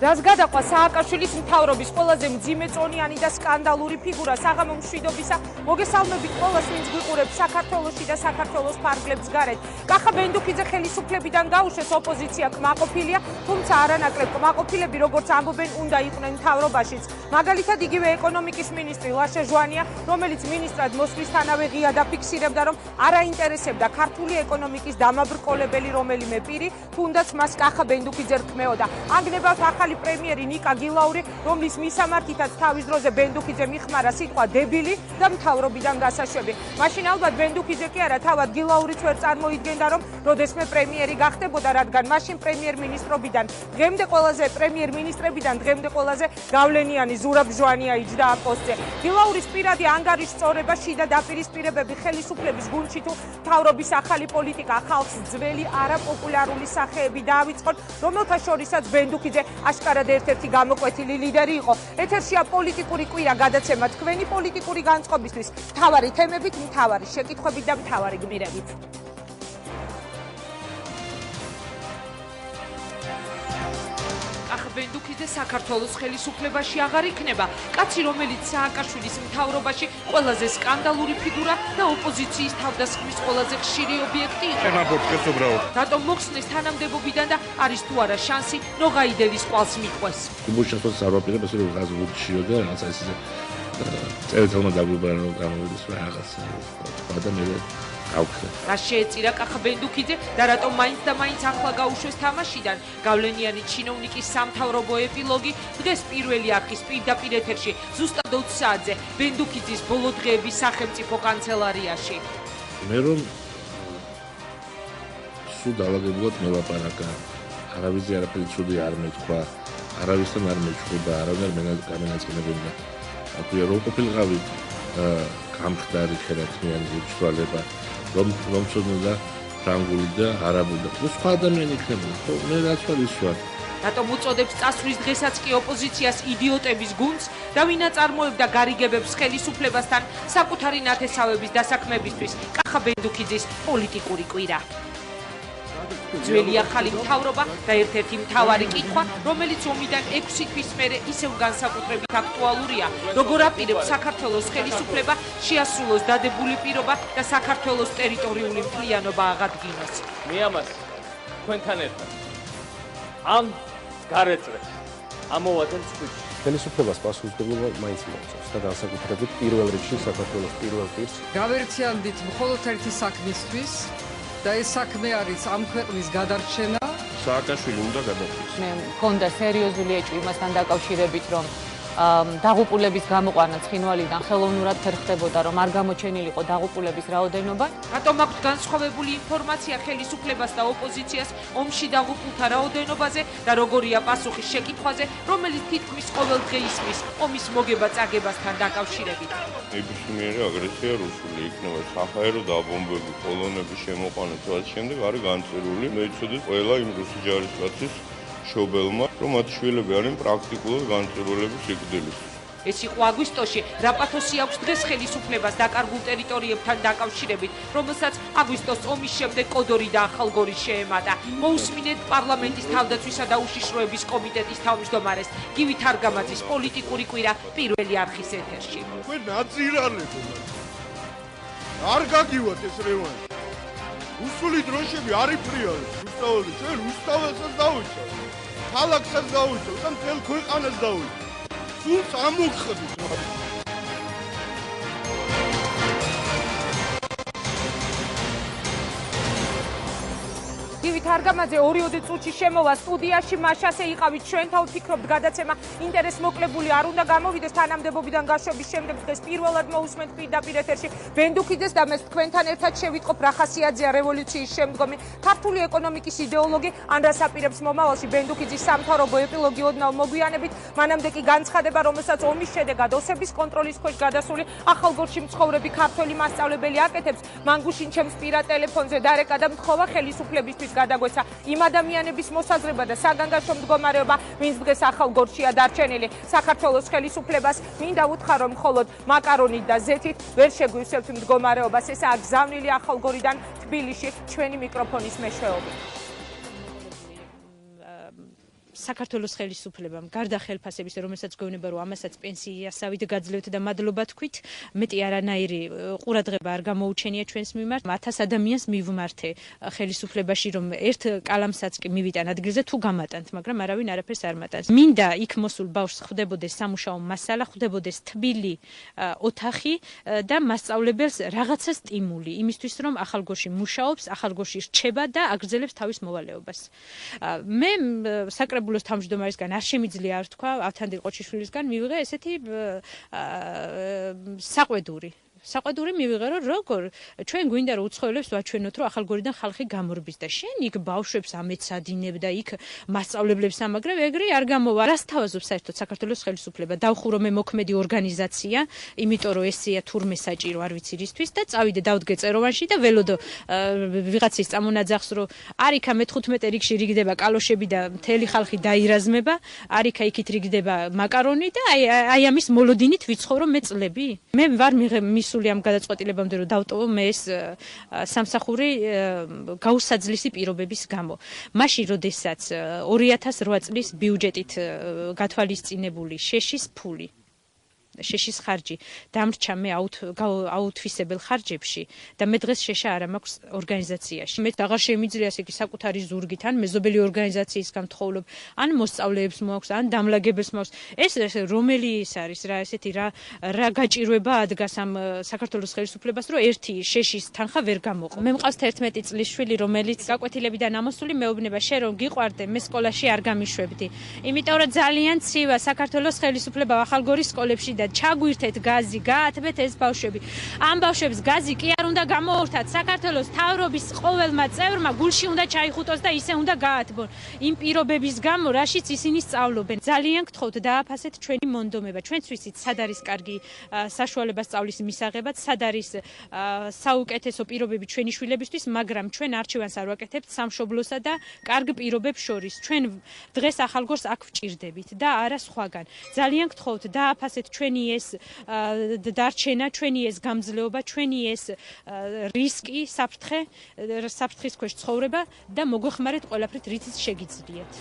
რაც გადაყვა სააკაშვილის მთავრობის ყველაზე მძიმეწონიანი და სკანდალური ფიგურა საღამო მშვიდობისა, მოგესალმებით ყველას, ვინც გვიყურებს საქართველოში და საქართველოს ფარგლებს გარეთ. კახა ბენდუქიძე ხელისუფლებიდან გაუშვეს, ოპოზიცია კმაყოფილია, თუმცა არანაკლებ კმაყოფილები, როგორც ამბობენ, უნდა იყვნენ მთავრობაშიც. მაგალითად, იგივე ეკონომიკის მინისტრი ლაშა ჟვანია, რომელიც მინისტრად მოსვლისთანავე ღია დაფიქსირებდა, რომ არ აინტერესებდა ქართული ეკონომიკის დამაბრკოლებელი რომელიმე პირი, თუნდაც მას კახა ბენდუქიძე რქმეოდა. აგნებავთ ახალი პრემიერი ნიკა გილაური, რომლის მისამართითაც თავის დროზე ბენდუქიძე მიხმარა სიტყვა დებილი და მთავრობიდან გასაშვები. მაშინ ალბათ ბენდუქიძე კი არა, თავად გილაურიც ვერ წარმოიდგენდა, რომ როდესმე პრემიერი გახდებოდა, რადგან მაშინ პრემიერ-მინისტრობიდან დღემდე ყველაზე გავლენიანი ზურაბ ჟვანია იჯდა ამ პოსტზე. გილაურის პირადი ანგარიშწორება, შიდა დაპირისპირებები ხელისუფლების გუნდში თუ მთავრობის ახალი პოლიტიკა ხალხს ძველი არაპოპულარული სახეები დაავიწყონ, რომელთა შორისაც ბენდუქიძე აშკარად ერთ-ერთი გამოკვეთილი ლიდერი იყო. ეთერშია პოლიტიკური კვირა გადაცემა თქვენი პოლიტიკური განწყობისთვის, მთავარი თემებით, მთავარი შეკითხვებით და მთავარი გმირებით. ბენდუქიძე საქართველოს ხელისუფლებაში აღარ იქნება. კაცი, რომელიც სააკაშვილის მთავრობაში ყველაზე სკანდალური ფიგურა და ოპოზიციის თავდასხმის ყველაზე ხშირი ობიექტი იყო. რატომ მოხსნეს თანამდებობიდან და არის თუ არა შანსი ნოღაიდელის ყვალს მიყვეს. უბოშახოს არვაპირებს რომ გაზრდიოდე რაღაცა ისე წერეთელმა დაგვიბარა რომ გამოვიდეს რაღაც და მე რა შეეწირა კახა ბენდუქიძე და რატომ მაინც და მაინც ახლა გაუშვეს თამაშიდან? გავლენიანი ჩინოვნიკის სამთავრობო ეპილოგი დღეს პირველი არხის პირდაპირ ეთერში ზუსტად 20 საათზე ბენდუქიძის ბოლო დღეების სახელმწიფო კანცელარიაში. მე რომ სულ დავაგებულად მელაპარაკა, არავის არაფერი ცუდი არ მეთქვა, არავისთან არ მეჩხუბა, არავინ არ გამენაწყენებდა. აქვე რომ ყოფილიყავი გამხდარი ხერხემიანი ურჩვალება, რომ ცოდნა ფრანგული და არაბული და სხვა ადამიანი იქნებოდა. ხო, მე რაც ვარ ის ვარ. რატომ უწოდებს წასვლის დღესაც კი ოპოზიციას იდიოტების გუნდს და ვინ აწარმოებდა გარიგებებს ხელისუფლებასთან საკუთარი ნათესავების დასაქმებისთვის? კახა ბენდუქიძის პოლიტიკური კვირა. ძველი ახალი მთავრობა და ერთ-ერთი მთავარი კითხვა, რომელიც ომიდან 6 თვის მერე ისევ განსაკუთრებით აქტუალურია, როგორ აპირებს საქართველოს ხელისუფლება შეასრულოს დადებული პირობა და საქართველოს ტერიტორიული მთლიანობა აღადგინოს. მე ამას თქვენთან ერთად ამ გარეწრეს ამოვადნენ წვეთში. ხელისუფლებას პასუხისმგებლობა მაინც მოუწევს და განსაკუთრებით პირველ რიგში საქართველოს პირველ პირს. გავერთიანდით მხოლოდ ერთი საქმისთვის და ეს საქმე არის ამ ქვეყნის გადარჩენა. სააკაშვილი უნდა გადადგეს. მე მქონდა სერიოზული ეჭვი მასთან დაკავშირებით, რომ დაღუპულების გამოყვანა ცხინვალიდან ხელოვნურად ვერ ხდებოდა, რომ არ გამოჩენილიყო დაღუპულების რაოდენობა. რატომ აქვთ განსხვავებული ინფორმაცია ხელისუფლებას და ოპოზიციას ომში დაღუპულთა რაოდენობაზე და როგორია პასუხი შეკითხვაზე, რომელიც თითქმის ყოველდღე ისმის ომის მოგება-წაგებასთან დაკავშირებით? ნებისმიერი აგრესია რუსული იქნება საჰაერო დაბომბები, პოლონების შემოყვანა და ამ შემდეგ არის განწერული. მე იცოდი ყველა იმ რუსი ჯარისკაცის შობელმა, რომ მათ შვილები არიან პრაქტიკულად განწირულების სიკვდილის. ეს იყო აგვისტოში, რა პათოსი აქვს დღეს ხელისუფლებას დაკარგულ ტერიტორიებთან დაკავშირებით, რომელსაც აგვისტოს ომის შემდეგ კოდორი და ახალგორი შეემატა. მოусმინეთ პარლამენტის თავდაცვისა და უშიშროების კომიტეტის თავმჯდომარეს გივი თარგამაძის პოლიტიკური კვირა პირველი არხის ეთერში. თქვენ ნაძირალებო. არ გაგივათ ეს რევანში. რუსული დროშები არ იფრიალებს, რუსთაველი, ჩვენ რუსთაველსაც დავიცავთ. ქალაქსაც დავიცავთ და მთელ ქვეყანას დავიცავთ. სულს ამოგხდით მათ. გივი თარგამაძე 2 წუთში შემოვა სტუდიაში, მაშასე იყავით ჩვენთან, ვფიქრობთ გადაცემა ინტერესმოკლებული არ უნდა გამოვიდეს თანამდებობიდან გაშვების შემდეგ. დღეს პირველად მოусმენთ პირდაპირ ეთერში ბენდუქიძეს და მე თქვენთან ერთად შევიტყობ რა ხასიათზეა რევოლუციის შემდგომი ქართული ეკონომიკის იდეოლოგი, ან რას აპირებს მომავალში ბენდუქიძის სამთავრობო ეპილოგი ოდნავ მოგვიანებით. მანამდე კი განცხადება, რომელსაც ომის შედეგად ოსების კონტროლის ქვეშ გადასული ახალგორში მცხოვრები ქართველი მასწავლებელი აკეთებს, მან გუშინ ჩემს პირად ტელეფონზე დარეკა და მთხოვა ხელისუფლებისთვის გადაგვეცა იმ ადამიანების მოსაზრება და საგანგაშო მდგომარეობა, ვინც დღეს ახალგორშია დარჩენილი. საქართველოს ხელისუფლებას მინდა უთხრა, რომ მხოლოდ მაკარონით და ზეთით ვერ შეგვივსებთ მდგომარეობას. ესაა გზავნილი ახალგორიდან თბილისში ჩვენი მიკროფონის მეშვეობით. საქართველოს ხელისუფლებამ გარდა ხელფასების, რომელსაც გვევნება რომ ამასაც პენსიასავით გაძლევთ და მადლობა თქვით, მეტი არანაირი ყურადღება არ გამოუჩენია ჩვენს მიმართ. 1000 ადამიანს მივმართე ხელისუფლებაში რომ ერთ კალამსაც კი მივიტან ადგილზე თუ გამატანთ, მაგრამ არავინ არაფერს არ მატანს. მინდა იქ მოსულ ბავშვს ხვდებოდეს სამუშაო მასალა, ხვდებოდეს თბილი ოთახი და მასწავლებელს რაღაცა სტიმული იმისთვის რომ ახალგორში მუშაობს, ახალგორში რჩება და აგრძელებს თავის მოვალეობას. მე საკრებულოს თავმჯდომარისგან არ შემიძლია არ თქვა, ავთანდილ ყოჩიშვილისგან მივიღე ესეთი საყვედური მივიღე რომ როგორ ჩვენ გვინდა რომ უცხოელებს ვაჩვენოთ რომ ახალგორიდან ხალხი გამორბის და შენ იქ ბავშვებს ამეცადინებ და იქ მასწავლებლებს ამაგრებ ეგრე არ გამოვა. რას თავაზობს საერთოდ საქართველოს ხელისუფლება? დავხურო მე მოქმედი ორგანიზაცია, იმიტომ რომ ესეა თურმე საჭირო არ ვიცი რისთვის და წავიდე დავდგე წეროვანში და ველოდო ვიღაცის წამონაძახს რომ არიქა მე-15 რიგში რიგდება კალოშები და მთელი ხალხი დაირაზმება, არიქა იქით რიგდება მაკარონი და აი ამის მოლოდინით ვიცხოვრო მე წლები. მე ვარ მისული ამ გადაწყვეტილებამდე რომ დავტოვო მე ეს სამსახური გაუსაძლისი პირობების გამო. მაშინ როდესაც 2008 წლის ბიუჯეტით გათვალისწინებული შეშის ფული შეშის ხარჯი დამრჩა მე აუთვისებელ ხარჯებში და მე დღეს შეშა არ მაქვს ორგანიზაციაში. მე აღარ შემიძლია ესე იგი საკუთარი ზურგით ან მეზობელი ორგანიზაციის გამთხოვლობ, ან მოსწავლეებს მოაქვს, ან დამლაგებელს მოაქვს. ეს რომელი ის არის რა ესეთი რა გაჭირვება ადგას ამ საქართველოს ხელისუფლებას, რომ ერთი შეშის თანხა ვერ გამოყო. მე მყავს 11 წლის შვილი, რომელიც გაკვეთილებიდან ამოსული მეუბნება შენ რომ გიყვარდე, მე სკოლაში არ გამიშვებდი. იმიტომ რომ ძალიან ცივა საქართველოს ხელისუფლება ახალგორის სკოლებში და ჩაგვირთეთ გაზი, გაათბეთ ეს ბავშვები. ამ ბავშვებს გაზი კი არ უნდა გამოურთათ. საქართველოს თავრობის ყოველმა წევრმა გულში უნდა ჩაიხუტოს და ისე უნდა გაათბონ. იმ პირობების გამო, რაშიც ისინი სწავლობენ. ძალიან გთხოვთ, დააფასეთ ჩვენი მონდომება. ჩვენც ვიცით, სად არის კარგი საშუალება სწავლის მისაღებად, სად არის საუკეთესო პირობები ჩვენი შვილებისთვის, მაგრამ ჩვენ არჩევანს არ ვაკეთებთ სამშობლოსა და კარგ პირობებს შორის. ჩვენ დღეს ახალგორს აქ ვჭირდებით და არა სხვაგან. ძალიან გთხოვთ, დააფასეთ ჩვენი ეს დარჩენა, ჩვენი ეს გამძლეობა, ჩვენი ეს რისკი, საფრთხის ქვეშ ცხოვრება და მოგვეხმარეთ ყველაფრით, რითიც შეგიძლიათ.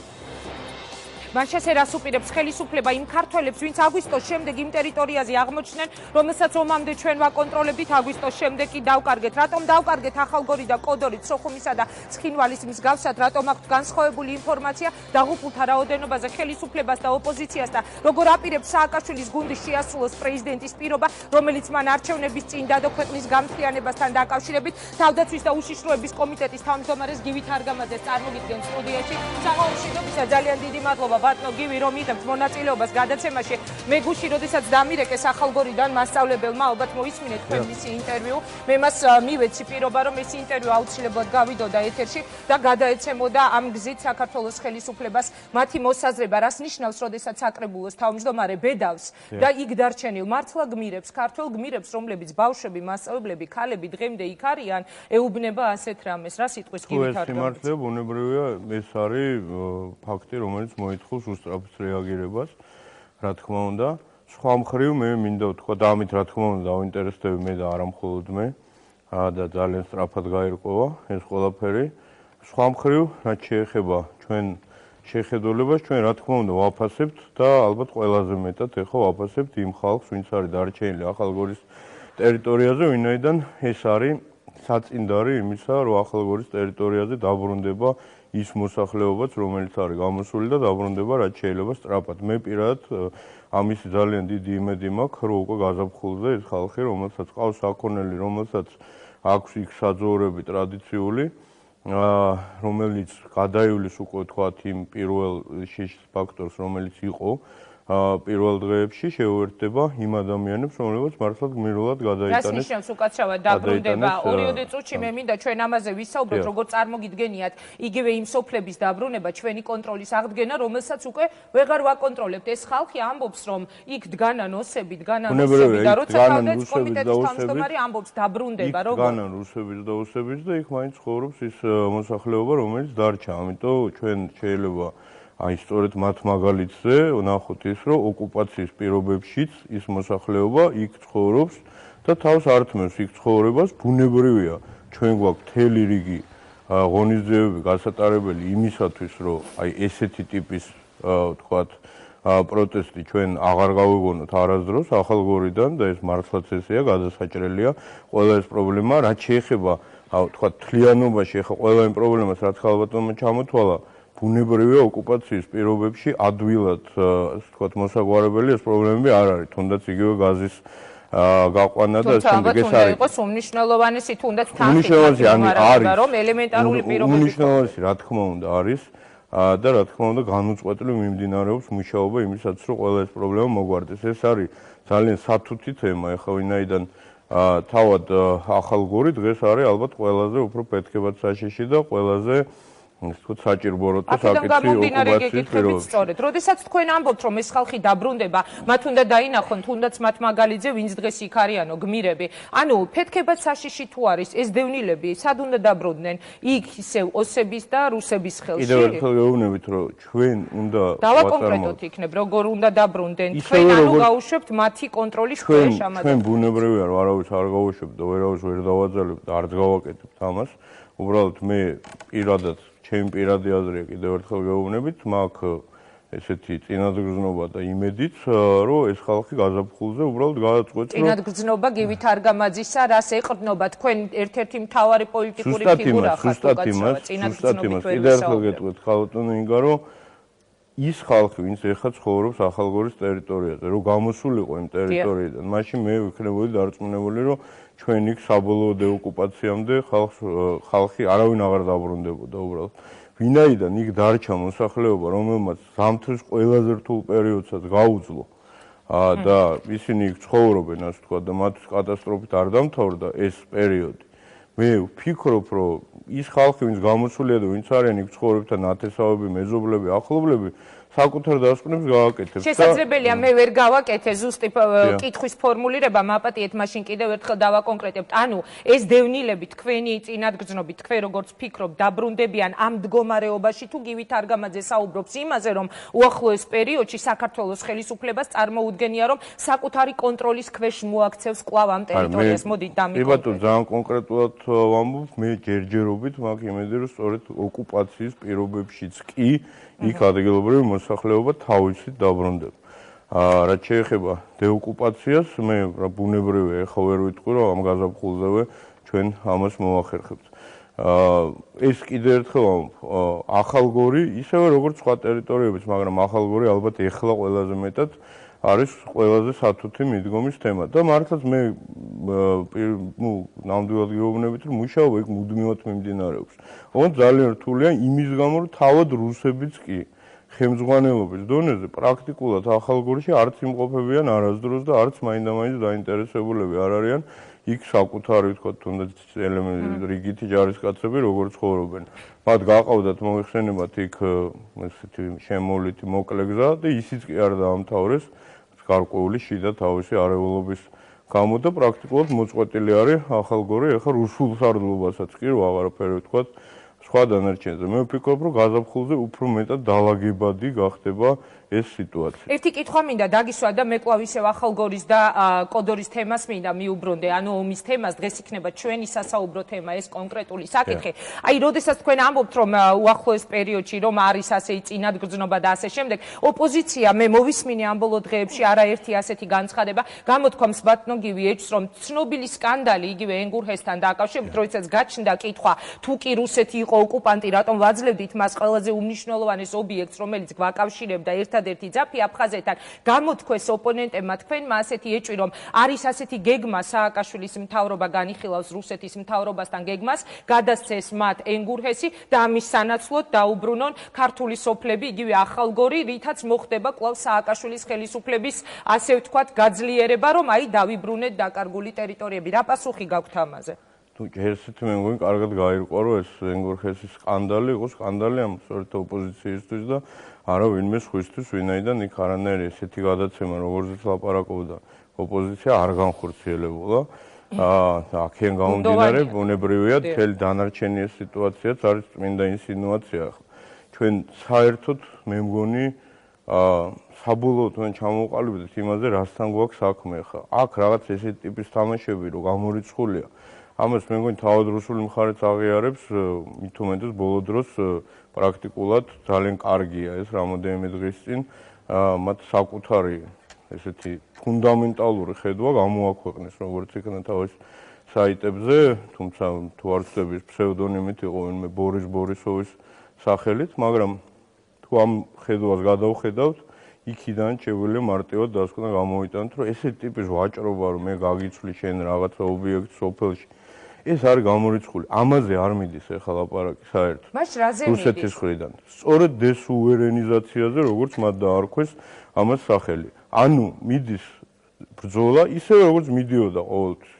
მან შესერას უპირებს ხელისუფლება იმ ქართველებს, ვინც აგვისტოს შემდეგ იმ ტერიტორიაზე აღმოჩნდნენ, რომელსაც ომამდე ჩვენ ვაკონტროლებდით, აგვისტოს შემდეგ კი დავკარგეთ. რატომ დავკარგეთ ახალგორი და კოდორი, სოხუმისა და ცხინვალის მსგავსად, რატომ აქვთ განსხვავებული ინფორმაცია დაღუპულთა რაოდენობაზე ხელისუფლებას და ოპოზიციას და როგორ აპირებს სააკაშვილის გუნდი შეასრულოს პრეზიდენტის პირობა, რომელიც მან არჩევნების წინ დადო ქვეყნის გამთლიანებასთან დაკავშირებით. თავდაცვის და უშიშროების კომიტეტის თავმჯდომარეს გივით არგამაძეს წარმოგიდგენთ სტუდიაში. საყოველთაო მშვიდობისა, ძალიან დიდი მადლობა ბატონო გივი, რომ იღებთ მონაწილეობას გადაცემაში. მე გუში, როდესაც დამირეკეს ახალგორიდან მასწავლებელმა, ალბათ მოისმინეთ თქვენ მისი ინტერვიუ. მე მას მივეცი პირობა, რომ ეს ინტერვიუ აუცილებლად გავიდოდა ეთერში და გადაეცემოდა ამ გზით საქართველოს ხელისუფლებას მათი მოსაზრება, რას ნიშნავს, როდესაც საკრებულოს თავმჯდომარე ბედავს და იქ დარჩენილ მართლა გმირებს, ქართველ გმირებს, რომლებიც ბავშვები, მასწავლებლები, ქალები დღემდე იქ არიან, ეუბნება ასეთ რამეს. რა სიტყვის გივით არგამაძე? სიმართლეა, ბუნებრივია, ეს არის ფაქტი, რომელიც მოითხოვს უსწრაფს რეაგირებას, რა თქმა უნდა. სხვა მხრივ მე მინდა ვთქვა და ამით რა თქმა უნდა დავინტერესდები მე და არა მხოლოდ მე და ძალიან სწრაფად გაირკვევა ეს ყველაფერი. სხვა მხრივ, რაც შეეხება ჩვენ შეხედულებას, ჩვენ რა თქმა უნდა ვაფასებთ და ალბათ ყველაზე მეტად ეხლა ვაფასებთ იმ ხალხს, ვინც არის დარჩენილი ახალგორის ტერიტორიაზე, ვინაიდან ეს არის საწინდარი იმისა, რომ ახალგორის ტერიტორიაზე დაბრუნდება ის მოსახლეობაც, რომელიც არის გამოსული და დაბრუნდება რაც შეიძლება სწრაფად. მე პირადად ამისი ძალიან დიდი იმედი მაქვს, რომ უკვე გაზაფხულზე ეს ხალხი, რომელსაც ყავს საქონელი, რომელსაც აქვს იქ საძოვრები ტრადიციული, რომელიც გადაივლის უკვე თქვათ იმ პირველ შეშის ფაქტორს, რომელიც იყო პირველ დღეებში შეუერთდება იმ ადამიანებს, რომლებიც მართლაც გმირულად გადაიტანეს. რას ნიშნავს უკაცრავად დაბრუნდება? 2 წუთში მე მინდა ჩვენ ამაზე ვისაუბროთ, როგორ წარმოგიდგენიათ იგივე იმ სოფლების დაბრუნება, ჩვენი კონტროლის აღდგენა, რომელსაც უკვე ვეღარ ვაკონტროლებთ. ეს ხალხი ამბობს, რომ იქ დგანან ოსები და როცა თავდაცვის კომიტეტის თავმჯდომარე ამბობს დაბრუნდება, როგორ? დგანან რუსებიც და ოსებიც და იქ მაინც ცხოვრობს ის მოსახლეობა, რომელიც დარჩა. ამიტომ ჩვენ შეიძლება აი სწორედ მათ მაგალითზე ვნახოთ ის, რომ ოკუპაციის პირობებშიც ის მოსახლეობა იქ ცხოვრობს და თავს ართმევს იქ ცხოვრებას. ბუნებრივია, ჩვენ გვაქვს მთელი რიგი ღონისძიებები გასატარებელი იმისათვის, რომ აი ესეთი ტიპის ვთქვათ, პროტესტი ჩვენ აღარ გავიგონოთ არასდროს ახალგორიდან და ეს მართლაც ესეა, გადასაჭრელია ყველა ეს პრობლემა, რაც შეეხება, ვთქვათ, თლიანობაში, ახლა ყველა იმ პრობლემას, რაც ხალბატონმა ჩამოთვალა, ბუნებრივია ოკუპაციის პირობებში ადვილად, ასე ვთქვათ, მოსაგვარებელი ეს პრობლემები არ არის, თუნდაც იგივე გაზის გაყვანა და შემდეგ ეს არის. იყოს უმნიშვნელოვანესი თუნდაც თანხმობა, რომ ელემენტარული პირობები. უმნიშვნელოვანესი რა თქმა უნდა არის და რა თქმა უნდა განუწყვეტლივ მიმდინარეობს მუშაობა იმისაც, რომ ყველა ეს პრობლემა მოგვარდეს. ეს არის ძალიან სათუთი თემა, ეხლა ვინაიდან თავად ახალგორი დღეს არის ალბათ ყველაზე უფრო პეთქებად საშიში და ყველაზე ის თქო საჭირო როცა საკითხი ოკუპაციის პირობებში. სწორედ, როდესაც თქვენ ამბობთ, რომ ეს ხალხი დაბრუნდება, მათ უნდა დაინახონ, თუნდაც მათ მაგალითზე, ვინც დღეს იქ არიანო, გმირები. ანუ ფეთქებად საშიში თუ არის, ეს დევნილები სად უნდა დაბრუნდნენ? იქ ისევ ოსების და რუსების ხელში. კიდევ ერთხელ გეუბნებით, რომ ჩვენ უნდა დავაკონკრეტოთ იქნებ, როგორ უნდა დაბრუნდნენ. თქვენ ანუ გაუშვებთ მათი კონტროლის ქვეშ ამაზე. ჩვენ ბუნებრივია, რომ არავის არ გავუშვებთ და ვერავის ვერ დავაძალებთ და არც გავაკეთებთ ამას. უბრალოდ მე პირადად ჩემი პირადი აზრია კიდევ ერთხელ გეუბნებით, მაქვს ესეთი წინადგრძნობა და იმედიც, რომ ეს ხალხი გაზაფხულზე უბრალოდ გადაწყვეტს, რომ წინადგრძნობა გივით არგამაძისა, რას ეყრდნობა თქვენ ერთ-ერთი მთავარი პოლიტიკური ფიგურა ხართ უკაცრავად წინადგრძნობით ვერ კიდევ ერთხელ გეტყვით ხალხო ინგა, რომ ის ხალხი, ვინც ეხლა ცხოვრობს ახალგორის ტერიტორიაზე, რომ გამოსულიყო იმ ტერიტორიიდან, მაშინ მე ვიქნებოდი დარწმუნებული, რომ ჩვენ იქ საბოლოო დეოკუპაციამდე ხალხი არავინ აღარ დაბრუნდებოდა უბრალოდ. ვინაიდან იქ დარჩა მოსახლეობა, რომელმაც ზამთრის ყველაზე რთულ პერიოდსაც გაუძლო და ისინი იქ ცხოვრობენ, ასე ვთქვათ, და მათთვის კატასტროფით არ დამთავრდა ეს პერიოდი. მე ვფიქრობ, რომ ის ხალხი, ვინც გამოსულია და ვინც არიან იქ ცხოვრებთან ნათესავები, მეზობლები, ახლობლები, საკუთარ დასკვნებს გააკეთებს. შესაძლებელია მე ვერ გავაკეთე ზუსტი კითხვის ფორმულირება, მაპატიეთ, მაშინ კიდევ ერთხელ დავაკონკრეტებთ. ანუ ეს დევნილები თქვენი წინადგრძნობით, თქვენ როგორც ფიქრობთ, დაბრუნდებიან ამ მდგომარეობაში თუ გივით არგამაძე საუბრობს იმაზე, რომ უახლოეს პერიოდში საქართველოს ხელისუფლებას წარმოუდგენია, რომ საკუთარი კონტროლის ქვეშ მოაქცევს კვლავ ამ ტერიტორიას. მოდით დამიკონკრეტოთ. კი ბატონო, ძალიან კონკრეტულად ვამბობ, მე ჯერჯერობით მაქვს იმედი, რომ სწორედ ოკუპაციის პირობებშიც კი იქ ადგილობრივი მოსახლეობა თავისით დაბრუნდება. რაც შეეხება დეოკუპაციას, მე ბუნებრივია, ეხლა ვერ ვიტყვი, რომ ამ გაზაფხულზევე ჩვენ ამას მოვახერხებთ. ეს კიდევ ერთხელ ახალგორი, ისევე როგორც სხვა ტერიტორიებიც, მაგრამ ახალგორი ალბათ ეხლა ყველაზე მეტად არის ყველაზე სათუთი მიდგომის თემა და მართლაც მე ნამდვილად გეუბნებით, რომ მუშაობა იქ მუდმივად მიმდინარეობს. ოღონდ ძალიან რთულია იმის გამო, რომ თავად რუსებიც კი ხელმძღვანელობის დონეზე პრაქტიკულად ახალგორში არც იმყოფებიან არასდროს და არც მაინდა-მაინც დაინტერესებულები არ არიან იქ საკუთარი, ვთქვათ, თუნდაც რიგითი ჯარისკაცები როგორ ცხოვრობენ. მათ გაყავდათ მოიხსენებათ იქ ესეთი შემოვლითი მოკლე გზა და ისიც კი არ დაამთავრეს გარკვეული შიდა თავისი არეულობის გამო და პრაქტიკულად მოწყვეტილი არის ახალგორი, ეხლა რუსულ სარდლობასაც კი რო აღარაფერი ვთქვათ სხვა დანარჩენზე. მე ვფიქრობ, რომ გაზაფხულზე უფრო მეტად დაალაგებადი გახდება ეს სიტუაცია. ერთი კითხვა მინდა დაგისვა და მე კვლავ ისევ ახალგორის და კოდორის თემას მინდა მიუბრუნდე, ანუ ომის თემას, დღეს იქნება ჩვენი სასაუბრო თემა ეს კონკრეტული საკითხი. აი, როდესაც თქვენ ამბობთ, რომ უახლოეს პერიოდში რომ არის ასე წინადგრძნობა და ასე შემდეგ, ოპოზიცია მე მოვისმინე ამ ბოლო დღეებში არაერთი ასეთი განცხადება, გამოთქვამს ბატონგივი ეჭვს, რომ ცნობილი სკანდალი იგივე ენგურჰესთან დაკავშირებით, როდესაც გაჩნდა კითხვა, თუ კი რუსეთი იყო ოკუპანტი, რატომ ვაძლევდით მას ყველაზე უმნიშვნელოვანეს ობიექტს, რომელიც გვაკავშირებდა ერთადერთი ძაფი აფხაზეთთან, გამოთქვეს ოპონენტებმა თქვენმა ასეთი ეჭვი, რომ არის ასეთი გეგმა სააკაშვილის მთავრობა განიხილავს რუსეთის მთავრობასთან გეგმას, გადასცეს მათ ენგურჰესი და ამის სანაცვლოდ დაუბრუნონ ქართული სოფლები, იგივე ახალგორი, რითაც მოხდება კვლავ სააკაშვილის ხელისუფლების, ასე ვთქვათ, გაძლიერება, რომ აი დავიბრუნეთ დაკარგული ტერიტორიები. რა პასუხი გაქვთ ამაზე? თუ ჯერსით მე მგონი კარგად გაირკვა, რომ ეს ენგურჰესის სკანდალი იყო სკანდალი ამ სწორედ ოპოზიციისთვის და არა ვინმე სხვისთვის, ვინაიდან იქ არანაირი ესეთი გადაცემა, როგორზეც ლაპარაკობდა ოპოზიცია არ განხორციელებულა. აქედან გამომდინარე, ბუნებრივია, მთელი დანარჩენი ეს სიტუაციაც არის წმინდა ინსინუაცია. ჩვენ საერთოდ მე მგონი საბოლოოდ ჩვენ ჩამოვყალიბდით იმაზე, რასთან გვაქვს საქმე ხა. აქ რაღაც ესეთი ტიპის თამაშები, რომ გამორიცხულია. ამას მე მგონი თავად რუსული მხარეც აღიარებს, მით უმეტეს ბოლო დროს პრაქტიკულად ძალიან კარგია ეს რამოდენიმე დღის წინ მათ საკუთარი ესეთი ფუნდამენტალური ხედვა გამოაქვეყნეს, როგორც იქნა თავის საიტებზე, თუმცა თუ არ ვცდები ფსევდონიმით იყო ვინმე ბორის ბორისოვის სახელით, მაგრამ თუ ამ ხედვას გადავხედავთ, იქიდან შეგვიძლია მარტივად დასკვნა გამოვიტანოთ, რომ ესეთი ტიპის ვაჭრობა, რომ მე გაგიცვლი შენ რაღაცა ობიექტს სოფელში, ეს არ გამორიცხული. ამაზე არ მიდის ახლა ლაპარაკი საერთოდ. მას რაზე მიდის? რუსეთის მხრიდან. სწორედ დესუვერენიზაციაზე, როგორც მათ დაარქვეს ამას სახელი. ანუ მიდის ბრძოლა ისევე როგორც მიდიოდა ყოველთვის.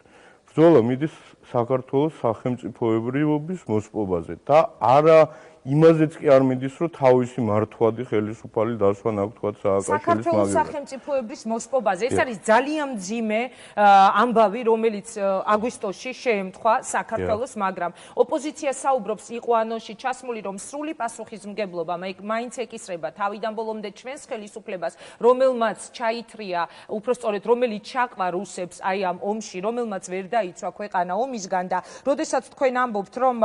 ბრძოლა მიდის საქართველოს სახელმწიფოებრიობის მოსპობაზე და არა იმაზეც კი არ მიდის, რომ თავისი მართვადი ხელისუფალი დასვა ნაგვთქვათ სააკაშვილის საქართველოს სახელმწიფოებრის მოსპობაზე. ეს არის ძალიან მძიმე ამბავი, რომელიც აგვისტოში შეემთხვა საქართველოს, მაგრამ ოპოზიცია საუბრობს იყო ანონსში ჩასმული, რომ სრული პასუხისმგებლობა მაინც ეკისრება თავიდან ბოლომდე ჩვენს ხელისუფლებას, რომელმაც ჩაითრია, უпростоრედ რომელიც ჩაყვა რუსებს აი ამ ომში, რომელმაც ვერ დაიცვა ქვეყანა ომისგან და როდესაც თქვენ ამბობთ, რომ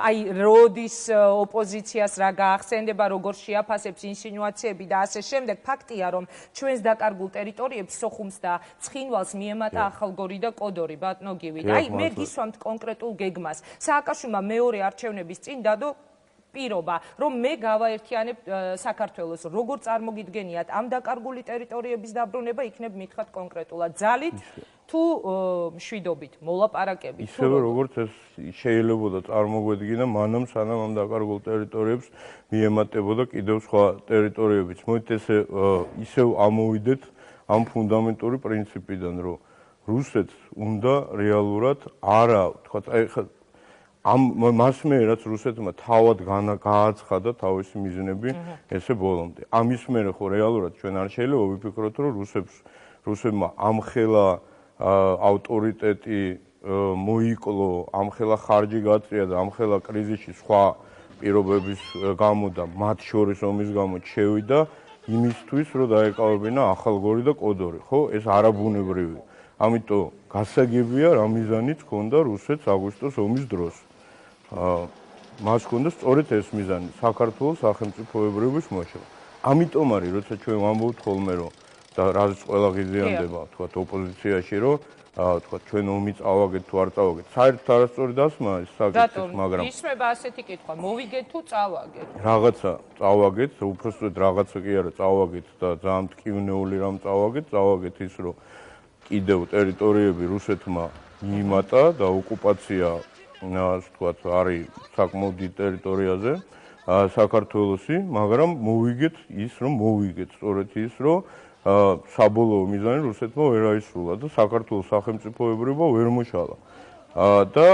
აი როდის ოპოზიციას რა გაახსენდება, როგორ შეაფასებს ინსინუაციები და ასე შემდეგ. ფაქტია, რომ ჩვენს დაკარგულ ტერიტორიებს სოხუმს და ცხინვალს მიემატა ახალგორი და კოდორი, ბატონო გივი. აი მე გისვამთ კონკრეტულ გეგმას. სააკაშვილმა მეორე არჩევნების წინ დადო პირობა, რომ მე გავაერთიანებ საქართველოს. როგორ წარმოგიდგენიათ ამ დაკარგული ტერიტორიების დაბრუნება, იქნებ მითხრათ კონკრეტულად. ძალით თუ მშვიდობით, მოლაპარაკებით. ისევე როგორც ეს შეიძლებოდა წარმოგვედგინა, მანამ სანამ ამ დაკარგულ ტერიტორიებს მიემატებოდა კიდევ სხვა ტერიტორიებიც. მოით ისევ ამოვიდეთ ამ ფუნდამენტური პრინციპიდან, რომ რუსეთს უნდა რეალურად არა, თქვათ, აი ხა ამ მასმე რაც რუსეთმა თავად გააცხადა თავისი მიზნები ესე ბოლომდე. ამის მერე ხო რეალურად ჩვენ არ შეიძლება ვიფიქროთ, რომ რუსებმა ამხელა ავტორიტეტი მოიკლო, ამხელა ხარჯი გაწია და ამხელა კრიზისში სხვა პირობების გამო და მათ შორის ომის გამო შევიდა იმისთვის, რომ დაეკავებინა ახალგორი და კოდორი. ხო, ეს არაბუნებრივია. ამიტომ გასაგებია რა მიზანიც ჰქონდა რუსეთს აგვისტოს ომის დროს. მას ჰქონდა სწორედ ეს მიზანი, საქართველოს სახელმწიფოებრიობის მოშლა. ამიტომ არის, როცა ჩვენ ვამბობთ ხოლმე, რომ და რაც ყველა ღიზიანდება, თქვათ ოპოზიციაში, რომ თქვათ ჩვენ ომი წავაგეთ თუ არ წავაგეთ. საერთოდ არასწორი დასმა ის საკითხის, მაგრამ ისმება ასეთი კითხვა, მოვიგეთ თუ წავაგეთ? რაღაცა წავაგეთ, უბრალოდ რაღაცა კი არა, წავაგეთ და ძალიან მტკივნეული რამ წავაგეთ ის, რომ კიდევ ტერიტორიები რუსეთმა მიიმატა და ოკუპაცია ასე ვთქვათ, არის საკმაოდ დიდ ტერიტორიაზე საქართველოსი, მაგრამ მოვიგეთ ის, რომ მოვიგეთ სწორედ ის, რომ საბოლოო მიზანი რუსეთმა ვერ აისრულა და საქართველოს სახელმწიფოებრიობა ვერ მოშალა. და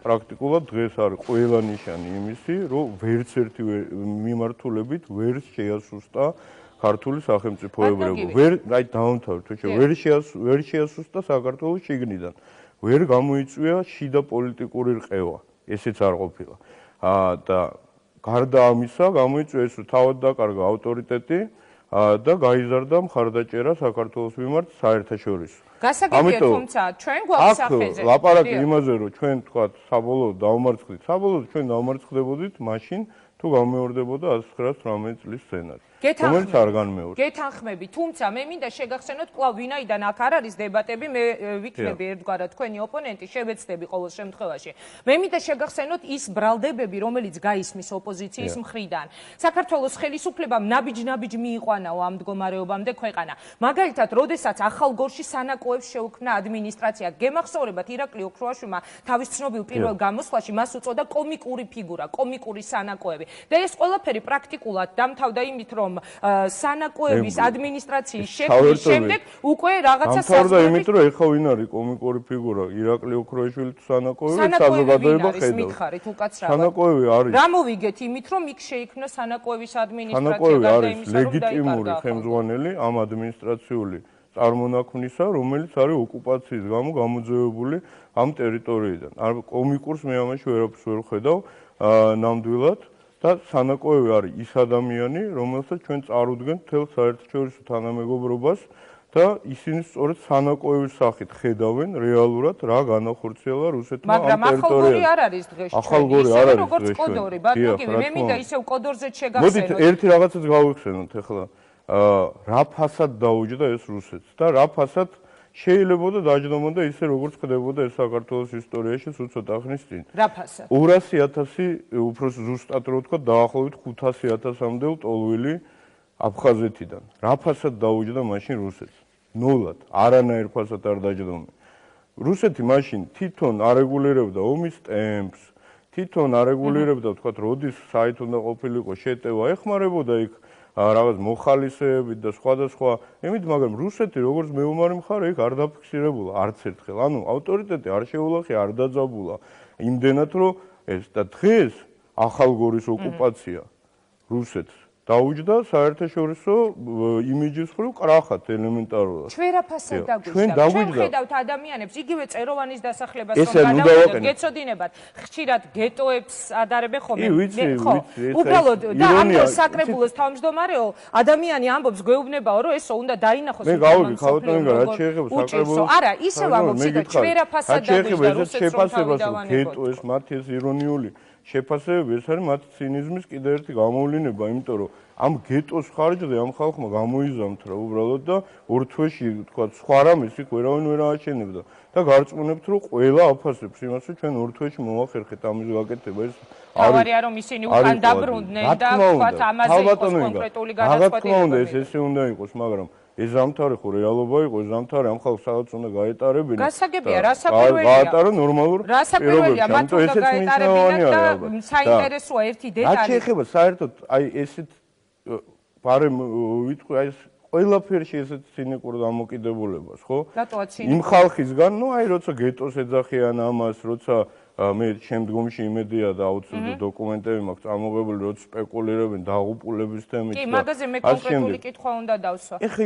პრაქტიკულად დღეს არის ყველა ნიშანი იმისი, რომ ვერც ერთი მიმართულებით ვერ შეასუსტა ქართული სახელმწიფოებრიობა. აი დავამთავრეთ, ვერ შეასუსტა საქართველოს შიგნიდან. ვერ გამოიწვია შიდა პოლიტიკური რყევა. ესეც არ ყოფილა. და გარდა ამისა, გამოიწვია ეს, რომ თავად დაკარგა ავტორიტეტი და გაიზარდა მხარდაჭერა საქართველოს მიმართ საერთაშორისო. გასაგებია, თუმცა ჩვენ გვაქვს სახეზე. აქ ლაპარაკი იმაზე, რომ ჩვენ თქვათ საბოლოოდ დავმარცხდით. საბოლოოდ ჩვენ დავმარცხდებოდით მაშინ, თუ გამეორდებოდა 1918 წლის სცენარი. რომელიც არ განმეორდა. გეთანხმები, თუმცა მე მინდა შეგახსენოთ კვლავ ვინაიდან აქ არ არის დებატები, მე ვიქნები ერთგვარად თქვენი ოპონენტი, შევეცდები ყოველ შემთხვევაში. მე მინდა შეგახსენოთ ის ბრალდებები, რომელიც გაისმის ოპოზიციის მხრიდან. საქართველოს ხელისუფლებამ ნაბიჯ მიიყვანაო ამ მდგომარეობამდე ქვეყანა. მაგალითად, როდესაც ახალგორში სანაკოებს შეუქმნა ადმინისტრაცია, გემახსოვრებათ ირაკლი ოქროაშვილმა თავის ცნობილ პირველ გამოსვლაში მას უწოდა კომიკური ფიგურა, კომიკური სანაკოები. და ეს ყველაფერი პრაქტიკულად დამთავრდა იმით, რომ სანაკოების ადმინისტრაციის შექმნის შემდეგ უკვე რაღაცა სამთავრდა იმით, რომ ეხა ვინ არის კომიკური ფიგურა, ირაკლი ოქროაშვილი თუ სანაკოები, საზოგადოება ხედავს. მითხარით უკაცრავად. სანაკოები არის. რა მოვიგეთ იმით, რომ იქ შეიქმნა სანაკოების ადმინისტრაცია, სანაკოები არის ლეგიტიმური ხელმძღვანელი ამ ადმინისტრაციული წარმონაქმნისა, რომელიც არის ოკუპაციის გამო გამოძევებული ამ ტერიტორიიდან. კომიკურს მე ამაში ვერაფერს ვერ ხედავ ნამდვილად. და სანაკოები არის ის ადამიანი, რომელსაც ჩვენ წარუდგენთ მთელ საერთაშორისო თანამეგობრობას და ისინი სწორედ სანაკოების სახით ხედავენ რეალურად რა განახორციელა რუსეთმა ამ მაგრამ ახალგორი არ არის დღეს ჩვენ. ახალგორი არ არის როგორც დღეს კოდორი, ბატონო, მე მინდა ისევ კოდორზე შეგახსენოთ. მოდით ერთი რაღაცაც გავიხსენოთ ახლა. რა ფასად დაუჯდა ეს რუსეთს და რა ფასად შეიძლება დაჯდომოდა ისე როგორც ხდებოდა ეს საქართველოს ისტორიაში სულ ცოტა ხნის წინ. რა ფასად? 200,000 უფრო ზუსტად რო ვთქვა, დაახლოებით 500,000-მდე ტოლვილი აფხაზეთიდან. რა ფასად დაუჯდა მაშინ რუსეთს? ნულად, არანაირ ფასად არ დაჯდომე. რუსეთი მაშინ თვითონ არეგულირებდა ომის ტემპს, თვითონ არეგულირებდა, ვთქვათ, როდის საით უნდა ყოფილიყო შეტევა, ეხმარებოდა იქ რაღაც მოხალისეებით და სხვადასხვა იმით, მაგრამ რუსეთი როგორც მეომარი მხარე იქ არ დაფიქსირებულა არც ერთხელ. ანუ ავტორიტეტი არ შეულახია, არ დაძაბულა. იმდენად რომ ეს და დღეს ახალგორის ოკუპაცია რუსეთს დაუჯდა საერთაშორისო იმიჯის მხრივ კრახად ელემენტარულად. ჩვენ რა ფასად დაგვიჯდა? ჩვენ ხედავთ ადამიანებს, იგივე წეროვანის დასახლებას რომ გადავაკეთეთ. გეცოდინებათ, ხშირად გეტოებს ადარებენ ხოლმე. ვიცი. უბრალოდ და ამ საკრებულოს თავმჯდომარეო ადამიანი ამბობს გვეუბნებაო რომ ესო უნდა დაინახოს. მე გავიგე ხალხთან რა შეიძლება საკრებულოს. არა, ისევ ამბობს და ჩვენ რა ფასად დაგვიჯდა რუსეთს რომ თავი გეტოებს მათი ეს ირონიული შეფასებები ეს არის მათ ცინიზმის კიდე ერთი გამოვლინება, იმიტომ რომ ამ გეტოს ხარჯზე ამ ხალხმა გამოიზამთრა უბრალოდ და ორ თვეში თქვა სხვა რამეს იქ ვერავინ ვერ აჩენებდა და გარწმუნებთ რომ ყველა აფასებს იმას რომ ჩვენ ორ თვეში მოვახერხეთ ამის გაკეთება ეს თავარია რომ ისინი უკან დაბრუნდნენ და თქვა ამაზე იყოს კონკრეტული განაცხადი. რა თქმა უნდა ეს ესე უნდა იყოს, მაგრამ ეს ზამთარი ხო რეალობა იყო, ეს ზამთარი ამ ხალხს სადაც უნდა გაეტარებინა. გასაგებია, რასაკვირველია. გაატარო ნორმალურ რასაკვირველია, მათ უნდა გაეტარებინათ და საინტერესოა ერთი დეტალი. რა შეიძლება საერთოდ აი ესეთ ბარემ ვიტყვი აი ეს ყველაფერში ესეთ ცინიკურ დამოკიდებულებას, ხო? რატოა ცინიკურ? იმ ხალხისგან, ნუ აი როცა გეტოს ეძახიან ამას, როცა მე შემდგომში იმედია და აუცილებლად დოკუმენტები მაქვს წამოღებული, როცა სპეკულირებენ დაღუპულების თემით. კი, მაგაზე მე კონკრეტული კითხვა უნდა დავსვა. ეხლა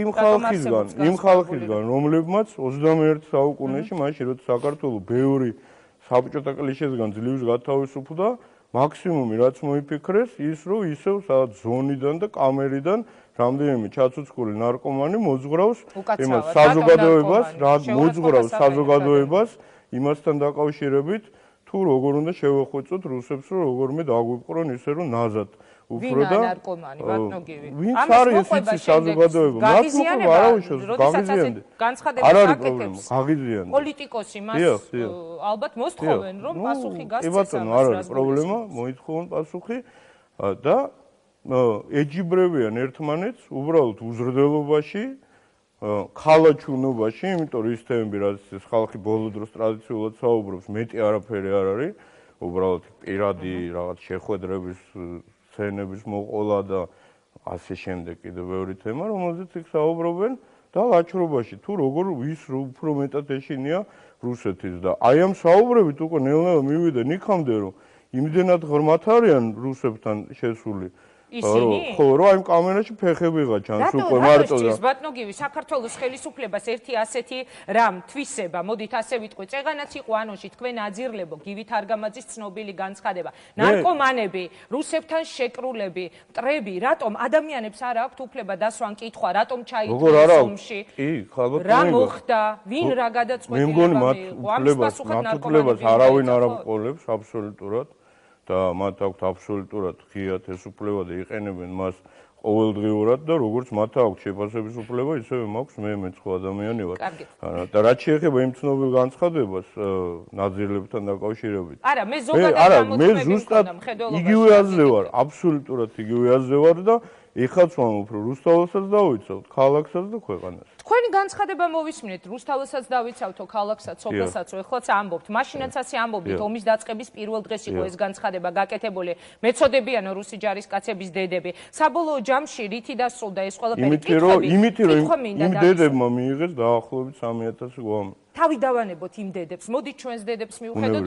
იმ ხალხისგან, რომლებმაც 21 საუკუნეში, მაშინ როცა საქართველოს ბევრი საბჭოთა კლიშესგან ძლივს გათავისუფლდა, მაქსიმუმი რაც მოიფიქრეს, ის რომ ისევ სადაც ზონიდან და კამერიდან რამდენიმე ჩაცუცქული ნარკომანი მოძღვრავს იმას საზოგადოებას, მოძღვრავს საზოგადოებას იმასთან დაკავშირებით თუ როგორ უნდა შევახვეწოთ რუსებს, რომ როგორმე დაგვიპყრონ ისე რომ ნაზად. უფრო და ნარკომანი, ბატონგივი. ვინც არის ისეთი საზოგადოება, მათ უკვე არავიშოს გაღიზიანდი. განცხადებას აკეთებს. გაღიზიანდი. პოლიტიკოსი მას ალბათ მოსთხოვენ, რომ პასუხი გასცეს. ბატონო, არ არის პრობლემა, მოითხოვონ პასუხი და ეჯიბრებიან ერთმანეთს უბრალოდ უზრდელობაში, ქალაჩუნობაში, იმიტომ რომ ის თემები, რაც ეს ხალხი ბოლო დროს ტრადიციულად საუბრობს, მეტი არაფერი არ არის, უბრალოდ პირადი რაღაც შეხვედრების სცენების მოყოლა და ასე შემდეგ კიდევ ბევრი თემა, რომელზეც იქ საუბრობენ და ლაჩრობაში თუ როგორ ვის უფრო მეტად ეშინია რუსეთის და აი ამ საუბრებით უკვე ნელ-ნელა მივიდა იქამდე რომ იმდენად ღრმად არიან რუსებთან შესული ისინი? ხო, რომ აი კამერაში ფეხებიღა ჩანს უკვე მარტო და ბატონგივი საქართველოს ხელისუფლებას ერთი ასეთი რამ თვისება, მოდით ასე ვიტყვი, წეღანაც იყო ანონში თქვენ აძირლებო გივით არგამაძის ცნობილი განცხადება. ნარკომანები, რუსებთან შეკრულები, მტრები, რატომ ადამიანებს არ აქვთ უფლება დასვან კითხვა, რატომ ჩაიდგნენ ომში? კი, ხალხო რა მოხდა? ვინ რა გადაწყვეტილება მიიღო? ამის პასუხად ნარკომანებს არავინ არ აყოლებს აბსოლუტურად. და მათ აქვთ აბსოლუტურად ღიად ეს უფლება და იყენებენ მას ყოველდღიურად და როგორც მათ აქვთ შეფასების უფლება, ისევე მაქვს მე სხვა ადამიანი ვარ. და რაც შეეხება იმ ცნობილ განცხადებას ნაძირლებთან დაკავშირებით. არა, მე ზოგადად ამოწმები მქონდა მხედველობაში. იგივე აზრზე ვარ, აბსოლუტურად იგივე აზრზე ვარ და ეხაც ვამბობ, რომ რუსთაველსაც დავიცავთ, ქალაქსაც და ქვეყანას. თქვენი განცხადება მოვისმინეთ, რუსთაველსაც დავიცავთო, ქალაქსაც, სოფელსაც, ეხლაც ამბობთ. მაშინაც ასე ამბობთ, ომის დაწყების პირველ დღეს იყო ეს განცხადება გაკეთებული. მეწოდებიანო რუსი ჯარისკაცების დედები. საბოლოო ჯამში რითი დასრულდა ეს ყველაფერი? იმით რომ იმ დედებმა მიიღეს დაახლოებით 3000 გვამი. თავი დავანებოთ იმ დედებს. მოდით ჩვენს დედებს მივხედოთ,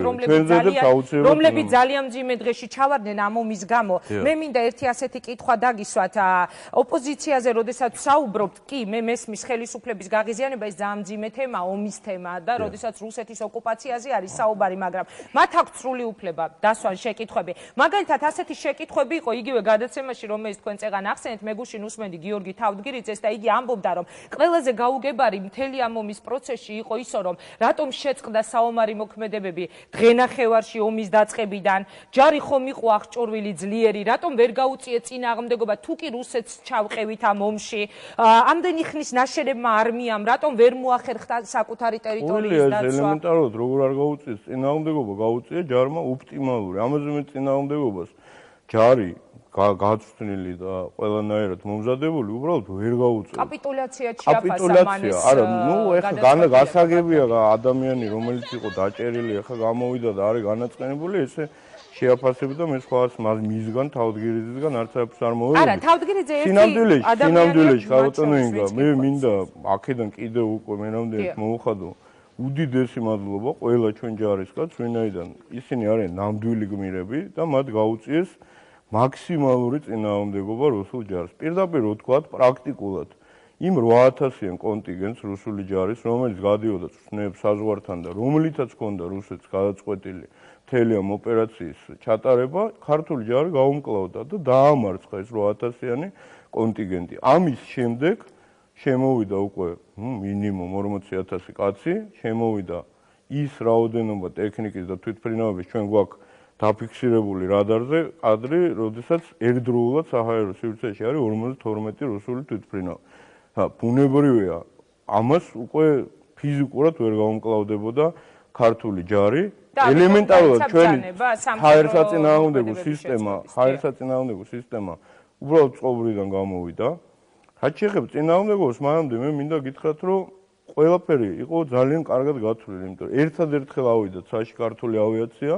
რომლებიც ძალიან მძიმე დღეში ჩავარდნენ ამ ომის გამო. მე მინდა ერთი ასეთი კითხვა დაგისვათ. ოპოზიციაზე, როდესაც საუბრობთ, კი, მე მესმის ხელისუფლების გაღიზიანება, ეს ძალიან მძიმე თემა, ომის თემაა და როდესაც რუსეთის ოკუპაციაზე არის საუბარი, მაგრამ მათ აქვს სრული უფლება დასვან შეკითხვები. მაგალითად, ასეთი შეკითხვები იყო იგივე გადაცემაში, რომელიც თქვენ წეგან ახსენეთ, მე გუშინ უსმენდი გიორგი თავდგირიძეს და იგი ამბობდა, რომ ყველაზე გაუგებარი მთელი ამ ომის პროცესში იყო ისო, რომ რატომ შეწყდა საომარი მოქმედებები დღენახევარში ომის დაწყებიდან, ჯარი ხომ იყო აღჭურვილი ძლიერი, რატომ ვერ გაუწიეთ წინააღმდეგობა, თუ კი რუსეთს ჩავყევით ამ ომში, ამდენი ხნის ნაშენებმა არმიამ, რატომ ვერ მოახერხა საკუთარი ტერიტორიის დაცვა? ელემენტარულად როგორ არ გაუწიეს წინააღმდეგობა, გაუწია ჯარმა ოპტიმალური. ამაზე მე წინააღმდეგობას ჯარი გაცვლილი და ყველანაირად მომზადებული უბრალოდ ვერ გაუწია. კაპიტულაცია ჩიაფასა არა, ნუ ეხლა გასაგებია ადამიანი რომელიც იყო დაჭერილი, ეხლა გამოვიდა და არის განაწყენებული, ესე შეაფასებდა მე სხვას მისგან თავდგირიძისგან არც არ მოვიდა. არა, თავდგირიძე ერთი ადამიანია. ხალხო ინგა, მე მინდა აქედან კიდევ უკვე მენამდე მოუხადო უდიდესი მადლობა ყველა ჩვენ ჯარისკაც, ვინაიდან ისინი არიან ნამდვილი გმირები და მათ გაუწიეს მაქსიმალური წინააღმდეგობა რუსულ ჯარს. პირდაპირ ვთქვათ, პრაქტიკულად იმ 8000-იან კონტინგენტს რუსული ჯარის, რომელიც გადიოდა წვნებს საზღვართან და რომლითაც ჰქონდა რუსეთს გადაწყვეტილი მთელი ამ ოპერაციის ჩატარება, ქართული ჯარი გაუმკლავდა და დაამარცხა ეს 8000-იანი კონტინგენტი. ამის შემდეგ შემოვიდა უკვე მინიმუმ 40000 კაცი, შემოვიდა ის რაოდენობა ტექნიკის და თვითმფრინავების ჩვენ გვაქვს დაფიქსირებული რადარზე კადრი, როდესაც ერთდროულად საჰაერო სივრცეში არის 52 რუსული თვითმფრინავი. ბუნებრივია, ამას უკვე ფიზიკურად ვერ გაუმკლავდებოდა ქართული ჯარი. ელემენტარულად ჩვენი ჰაერსაწინააღმდეგო სისტემა უბრალოდ წყობრიდან გამოვიდა. რაც შეეხება წინააღმდეგობას, მანამდე მე მინდა გითხრათ, რომ ყველაფერი იყო ძალიან კარგად გათვლილი, იმიტომ რომ ერთადერთხელ ავიდა ცაში ქართული ავიაცია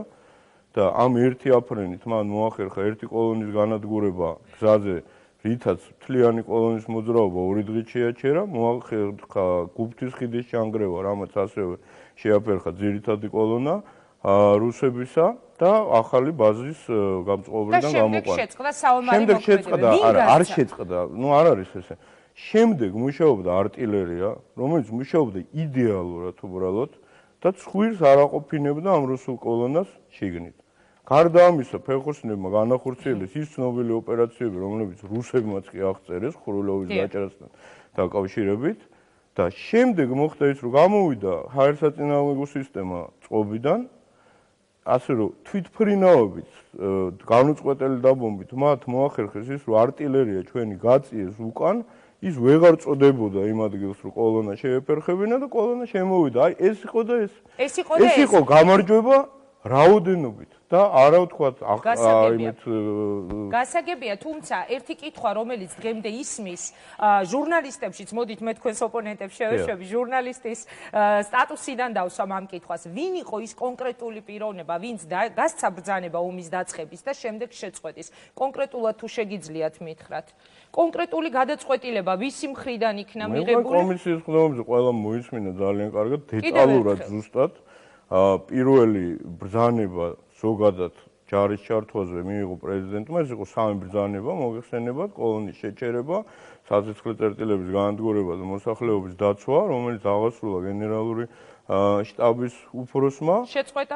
და ამ ერთი აფრენით მან მოახერხა ერთი კოლონის განადგურება გზაზე, რითაც მთლიანი კოლონის მოძრაობა 2 დღით შეაჩერა, მოახერხა გუფთის ხიდის ჩანგრევა, რამაც ასევე შეაფერხა ძირითადი კოლონა რუსებისა და ახალი ბაზის გამწყობრიდან გამოყვანა. შემდეგ შეწყდა, არ შეწყდა, ნუ არ არის ესე. შემდეგ მუშაობდა артиლერია, რომელიც მუშაობდა იდეალურად უბრალოდ და ცხვირს არ აყოფინებდა ამ რუსულ კოლონას შიგნით. გარდა ამისა, ფეხოსნებმა განახორციელეს ის ცნობილი ოპერაციები, რომლებიც რუსებმაც კი აღწერეს ხურულოვის დაჭერასთან დაკავშირებით და შემდეგ მოხდა ის, რომ გამოვიდა ჰაერსაწინააღმდეგო სისტემა წყობიდან, ასე რომ თვითმფრინავებით განუწყვეტელი დაბომბით მათ მოახერხეს ის, რომ артиლერია ჩვენი გაწიეს უკან, ის ვეღარ წოდებოდა იმ ადგილს, რომ კოლონა შეეფერხებინა და კოლონა შემოვიდა. აი ეს იყო და ეს იყო გამარჯვება რაოდენობით და არა ვთქვათ გასაგებია, თუმცა ერთი კითხვა, რომელიც დღემდე ისმის ჟურნალისტებშიც, მოდით მე თქვენს ოპონენტებს შევეშვები, ჟურნალისტის სტატუსიდან დავსვამ ამ კითხვას. ვინ იყო ის კონკრეტული პიროვნება, ვინც გასცა ბრძანება ომის დაწყების და შემდეგ შეწყვეტის? კონკრეტულად თუ შეგიძლიათ მითხრათ. კონკრეტული გადაწყვეტილება ვისი მხრიდან იქნა მიღებული? მე კომისიის ხდომებზე ყველა მოისმინა ძალიან კარგად, დეტალურად ზუსტად. პირველი ბრძანება ზოგადად ჯარის ჩართვაზე მიიღო პრეზიდენტმა, ეს იყო 3 ბრძანება მოგეხსენებათ, კოლონის შეჩერება, საცეცხლე წერტილების განადგურება და მოსახლეობის დაცვა, რომელიც აღასრულა გენერალური შტაბის უფროსმა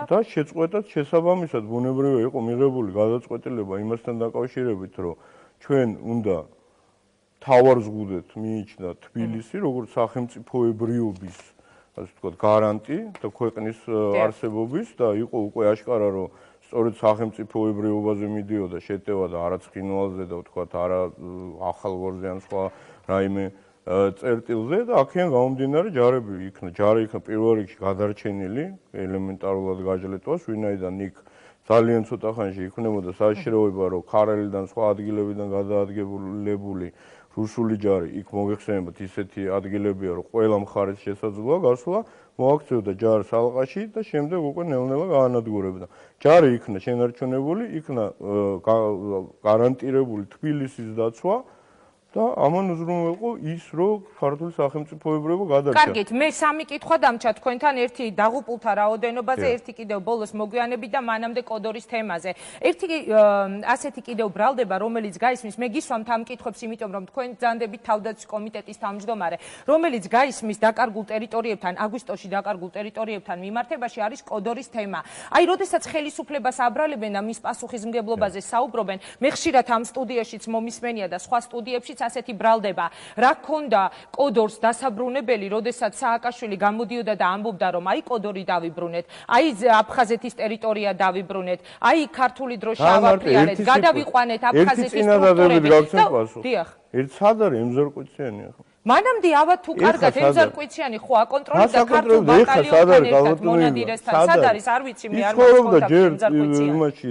და შეწყვეტად შესაბამისად ბუნებრივია იყო მიღებული გადაწყვეტილება იმასთან დაკავშირებით, რომ ჩვენ უნდა თავარ ზღუდეთ მიიჩნდა თბილისი როგორც სახელმწიფოებრიობის ასე ვთქვათ გარანტი და ქვეყნის არსებობის და იყო უკვე აშკარა რომ სწორედ სახელმწიფოებრიობაზე მიდიოდა შეტევა და არა ცხინვალზე და ვთქვათ არა ახალგორზე ან სხვა რაიმე წერტილზე და აქედან გამომდინარე ჯარი იქნა პირველ რიგში გადარჩენილი ელემენტარულად გაჟლეტვას, ვინაიდან იქ ძალიან ცოტა ხანში იქნებოდა საშიშროება, რომ ქარელიდან სხვა ადგილებიდან გადაადგილებული რუსული ჯარი იქ მოგეხსენებათ ისეთი ადგილებია, რომ ყველა მხარეს შესაძლოა გასვლა, მოაქცევდა ჯარს ალყაში და შემდეგ უკვე ნელ-ნელა გაანადგურებდა. ჯარი იქნა შენარჩუნებული, იქნა გარანტირებული თბილისის დაცვა და ამან უზრუნველყო ის, რომ ქართული სახელმწიფოებრიობა გადარჩა. კარგით, მე სამი კითხვა დამჩა თქვენთან, ერთი დაღუპულთა რაოდენობაზე, ერთი კიდევ ბოლოს მოგვიანებით და მანამდე კოდორის თემაზე. ერთი ასეთი კიდევ ბრალდება, რომელიც გაისმის, მე გისვამთ ამ კითხვებს, იმიტომ რომ თქვენ ბრძანდებით თავდაცვის კომიტეტის თავმჯდომარე, რომელიც გაისმის დაკარგულ ტერიტორიებთან, აგვისტოში დაკარგულ ტერიტორიებთან მიმართებაში არის კოდორის თემა. აი, როდესაც ხელისუფლებას აბრალებენ და მის პასუხისმგებლობაზე საუბრობენ, მე ხშირად ამ სტუდიაშიც მომისმენია და სხვა სტუდიებშიც ასეთი ბრალდება. რა ქონდა კოდორს დასაბრუნებელი, როდესაც სააკაშვილი გამოდიოდა და ამბობდა, რომ აი კოდორი დავიბრუნეთ, აი აფხაზეთის ტერიტორია დავიბრუნეთ, აი ქართული დროშა ავაფრიალეთ, გადავიყვანეთ აფხაზეთის სტრუქტურები. დიახ. ერთ სად არის ემზარკვიციანი ახლა? მანამდე ავად თუ კარგად ემზარკვიციანი ხო აკონტროლებდა ქართულ ბატალიონთან ერთად მონადირესთან, სად არის არ ვიცი მე არ მახსოვდა იმაში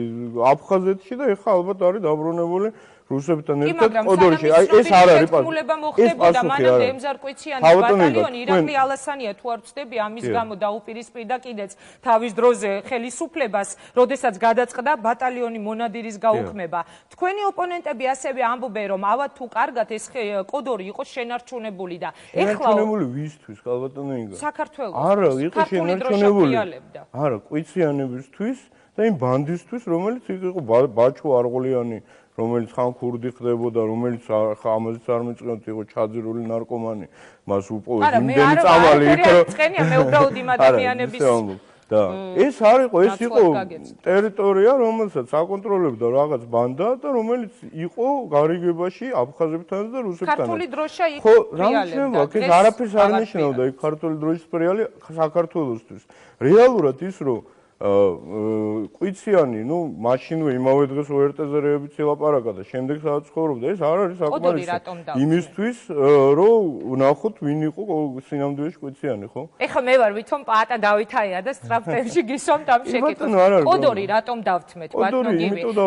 აფხაზეთში და ეხლა ალბათ არის დაბრუნებული რუსებთან ერთად კოდორში. აი ეს არ არის პასუხი. მოხდებოდა მანამდე ემზარკვიციანი ბატალიონი ირაკლი ალასანია თუ არ ვწდები ამის გამო დაუპირისპირდა კიდეც თავის დროზე ხელისუფლებას, როდესაც გადაწყდა ბატალიონი მონადირის გაუქმება. თქვენი ოპონენტები ასევე ამბობენ, რომ ავად თუ კარგად ეს კოდორი იყო შენარჩუნებული და ეხლა შენარჩუნებული ვისთვის, ხალბატონო ინგა? საქართველოს. არა, იყო შენარჩუნებული. არა, კვიციანებისთვის და იმ ბანდისთვის, რომელიც იყო ბაჩო არღოლიანი, რომელიც ხან ქურდი ხდებოდა, რომელიც ამაზეც არ მიწყენთ, იყო ჩაძირული ნარკომანი, მას უპოვეს იმდენი წამალი იქ რომ წენია მე უბრალოდ იმ ადამიანების და ეს არ იყო, ეს იყო ტერიტორია, რომელსაც აკონტროლებდა რაღაც ბანდა და რომელიც იყო გარიგებაში აფხაზებთან და რუსებთან. ქართული დროშა იყო ხო, რა ეს არაფერს არ ნიშნავდა იქ ქართული დროშის პრიალი საქართველოსთვის. რეალურად ის რომ ყვიციანი, ნუ მაშინვე იმავე დღეს ORT-ზე რეებით ელაპარაკა და შემდეგ სადაც ცხოვრობდა, ეს არ არის საკმარისი იმისთვის, რომ ვნახოთ ვინ იყო სინამდვილეში ყვიციანი, ხო? ეხლა მე ვარ ვითომ პაატა დავითაია და სტრაფტებში გისვამთ ამ შეკითხვას. კოდორი რატომ დავთმეთ, ბატონო,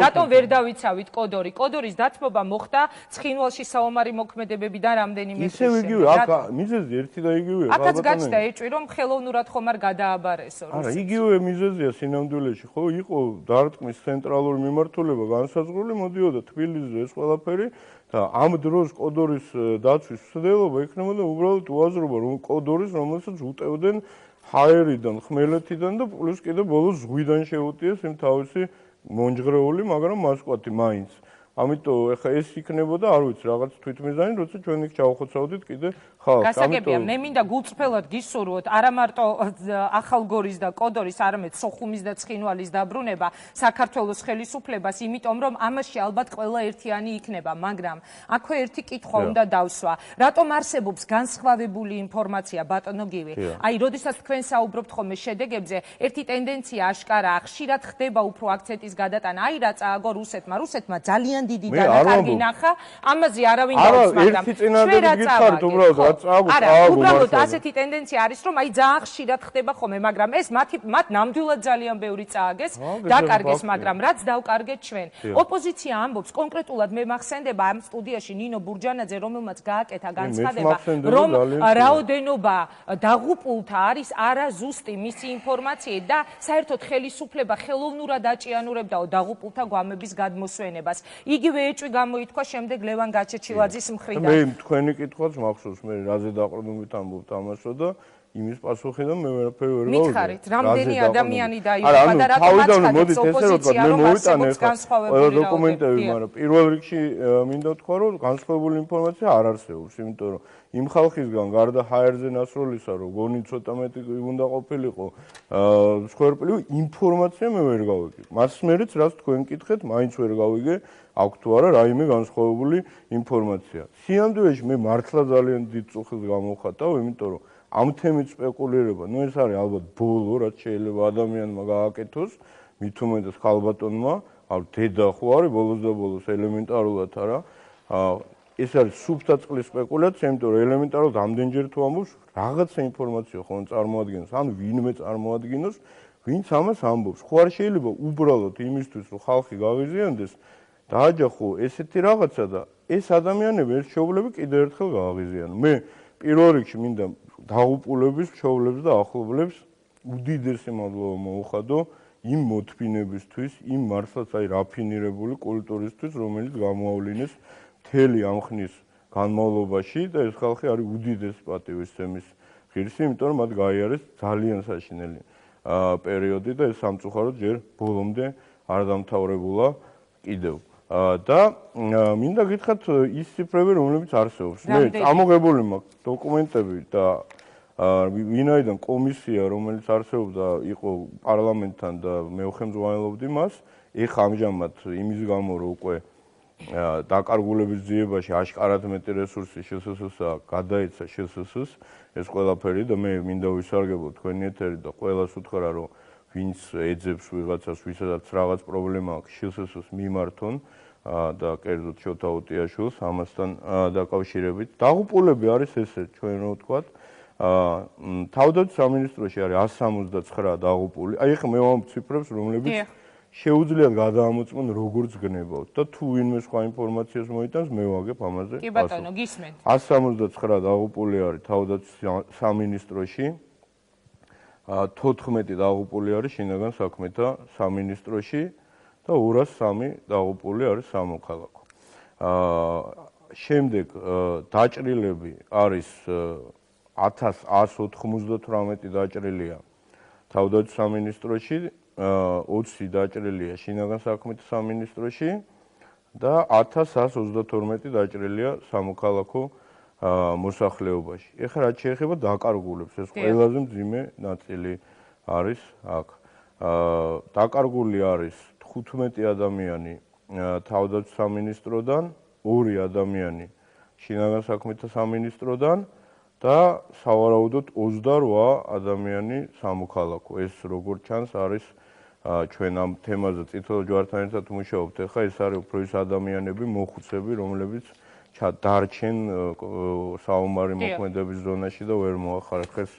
რატომ ვერ დავიცავით კოდორი? კოდორის დათმობა მოხდა ცხინვალში საომარი მოქმედებებიდან რამდენიმე ისე იგივე, აქ მიზეზი ერთი და იგივეა. აქაც გაჩნდა ეჭვი, რომ ხელოვნურად ხომ არ გადააბარესო. არა, იგივე მიზეზი სინამდვილეში ხო იყო დარტყმის ცენტრალური მიმართულება განსაზღვრული, მოდიოდა თბილისზე ეს ყველაფერი და ამ დროს კოდორის დაცვის მცდელობა იქნებოდა უბრალოდ უაზრობა, რომ კოდორის, რომელსაც უტევდნენ ჰაერიდან, ხმელეთიდან და პლუს კიდე ბოლოს ზღვიდან შეუტიეს იმ თავისი მონჯღრეული, მაგრამ მასკვათი მაინც. ამიტომ ეხა ეს იქნებოდა, არ ვიცი, რაღაც თვითმიზანი, როცა ჩვენ იქ ჩავხოცავდით კიდე ხალხს. გასაგებია, მე მინდა გულწრფელად გისურვოთ არა მარტო ახალგორის და კოდორის, არამედ სოხუმის და ცხინვალის დაბრუნება საქართველოს ხელისუფლებას, იმიტომ რომ ამაში ალბათ ყველა ერთიანი იქნება, მაგრამ აქვე ერთი კითხვა უნდა დავსვა. რატომ არსებობს განსხვავებული ინფორმაცია, ბატონო გივი? აი, როდესაც თქვენ საუბრობთ ხოლმე შედეგებზე, ერთი ტენდენცია აშკარაა, ხშირად ხდება უფრო აქცენტის გადატანა. აი რა წააგო რუსეთმა ძალიან დიდი დანაკარგი ნახა, ამაზე არავინ დაუც, მაგრამ ჩვენ რა წავაგეთ, არა, უბრალოდ ასეთი ტენდენცია არის, რომ აი ძალიან ხშირად ხდება ხოლმე, მაგრამ ეს მათ ნამდვილად ძალიან ბევრი წააგეს, დაკარგეს, მაგრამ რაც დავკარგეთ ჩვენ. ოპოზიცია ამბობს, კონკრეტულად მე მახსენდება ამ სტუდიაში ნინო ბურჯანაძე, რომელმაც გააკეთა განცხადება, რომ რაოდენობა დაღუპულთა არის არაზუსტი მისი ინფორმაციით და საერთოდ ხელისუფლება ხელოვნურად აჭიანურებდაო დაღუპულთა გვამების გადმოსვენებას. იგივე ეჭვი გამოითქვა შემდეგ ლევან გაჩეჩილაძის მხრიდან. მე თქვენი კითხვაც მახსოვს, მე რაზე დაყრდნობით ამბობთ ამასო და იმის პასუხიდან მე ვერაფერი ვერ გავიგე. მითხარით, რამდენი ადამიანი დაიღუპა და რატომ აცხადებს ოპოზიცია, რომ არსებობს განსხვავებული დოკუმენტები, მაგრამ პირველ რიგში მინდა ვთქვა, რომ განსხვავებული ინფორმაცია არ არსებობს, იმიტომ რომ იმ ხალხისგან გარდა ჰაერზე ნასროლისა, რომ გონი ცოტა მეტი უნდა ყოფილიყო, მსხვერპლი ინფორმაცია მე ვერ გავიგე. მას მერეც რაც თქვენ კითხეთ, მაინც ვერ გავიგე, აქვს თუ არა რაიმე განსხვავებული ინფორმაცია. სინამდვილეში მე მართლა ძალიან დიდ წუხილს გამოვხატავ, იმიტომ რომ ამ თემით სპეკულირება, ნუ ეს არის ალბათ ბოლო, რაც შეიძლება ადამიანმა გააკეთოს, მით უმეტეს ხალბატონმა, არ დედა ხო არის ბოლოს და ბოლოს ელემენტარულად არა. ეს არის სუბტაწყლის სპეკულაცია, იმიტომ რომ ელემენტარულად ამდენჯერ თუ ამბობს, რაღაცა ინფორმაცია ხომ წარმოადგენს, ან ვინმე წარმოადგენს, ვინც ამას ამბობს. ხო არ შეიძლება უბრალოდ იმისთვის, რომ ხალხი გავიზიანდეს, დააჯახო ესეთი რაღაცა და ეს ადამიანები ერთ შეუძლები კიდევ ერთხელ გააღიზიანო. მე პირველ რიგში მინდა დაღუპულების, მშობლებს და ახლობლებს უდიდესი მადლობა მოუხადო იმ მოთმინებისთვის, იმ მართლაც აი რაფინირებული კულტურისთვის, რომელიც გამოავლინეს მთელი ამ ხნის განმავლობაში და ეს ხალხი არის უდიდესი პატივისცემის ღირსი, იმიტომ რომ მათ გაიარეს ძალიან საშინელი პერიოდი და ეს სამწუხაროდ ჯერ ბოლომდე არ დამთავრებულა კიდევ. და მინდა გითხრათ ის ციფრები, რომლებიც არსებობს. მე წამოღებული მაქვს დოკუმენტები და ვინაიდან კომისია, რომელიც არსებობდა, იყო პარლამენტთან და მე უხელმძღვანელობდი მას, ეხლა ამჟამად იმის გამო, რომ უკვე დაკარგულების ძიებაში აშკარად მეტი რესურსი შსს-ს გადაეცა შსს-ს ეს ყველაფერი და მე მინდა ვისარგებლო თქვენი ეთერი და ყველას უთხრა რომ ვინც ეძებს ვიღაცას ვისაც რაღაც პრობლემა აქვს შსს-ს მიმართონ და კერძოდ შოთა უტიაშვილს ამასთან დაკავშირებით დაღუპულები არის ესე ჩვენ რო ვთქვათ თავდაცვის სამინისტროში არის 169 დაღუპული აი ეხლა მე ვამბობ ციფრებს რომლებიც შეუძლიათ გადაამოწმონ როგორც გნებავთ და თუ ვინმე სხვა ინფორმაციას მოიტანს მე ვაგებ ამაზე კი ბატონო გისმენთ 169 დაღუპული არის თავდაცვის სამინისტროში 14 დაღუპული არის შინაგან საქმეთა სამინისტროში და 203 დაღუპული არის სამოქალაქო შემდეგ დაჭრილები არის 1198 დაჭრილია თავდაცვის სამინისტროში 20 დაჭრილია შინაგან საქმეთა სამინისტროში და 1132 დაჭრილია სამოქალაქო მოსახლეობაში. ეხლა რაც შეეხება დაკარგულებს, ეს ყველაზე მძიმე ნაწილი არის აქ. დაკარგული არის 15 ადამიანი თავდაცვის სამინისტროდან, 2 ადამიანი შინაგან საქმეთა სამინისტროდან და სავარაუდოდ 28 ადამიანი სამოქალაქო. ეს როგორც ჩანს არის ჩვენ ამ თემაზე წითელ ჯვართან ერთად მუშაობთ. ეხლა ეს არის უფრო ის ადამიანები, მოხუცები, რომლებიც დარჩენ საომარი მოქმედების ზონაში და ვერ მოახერხეს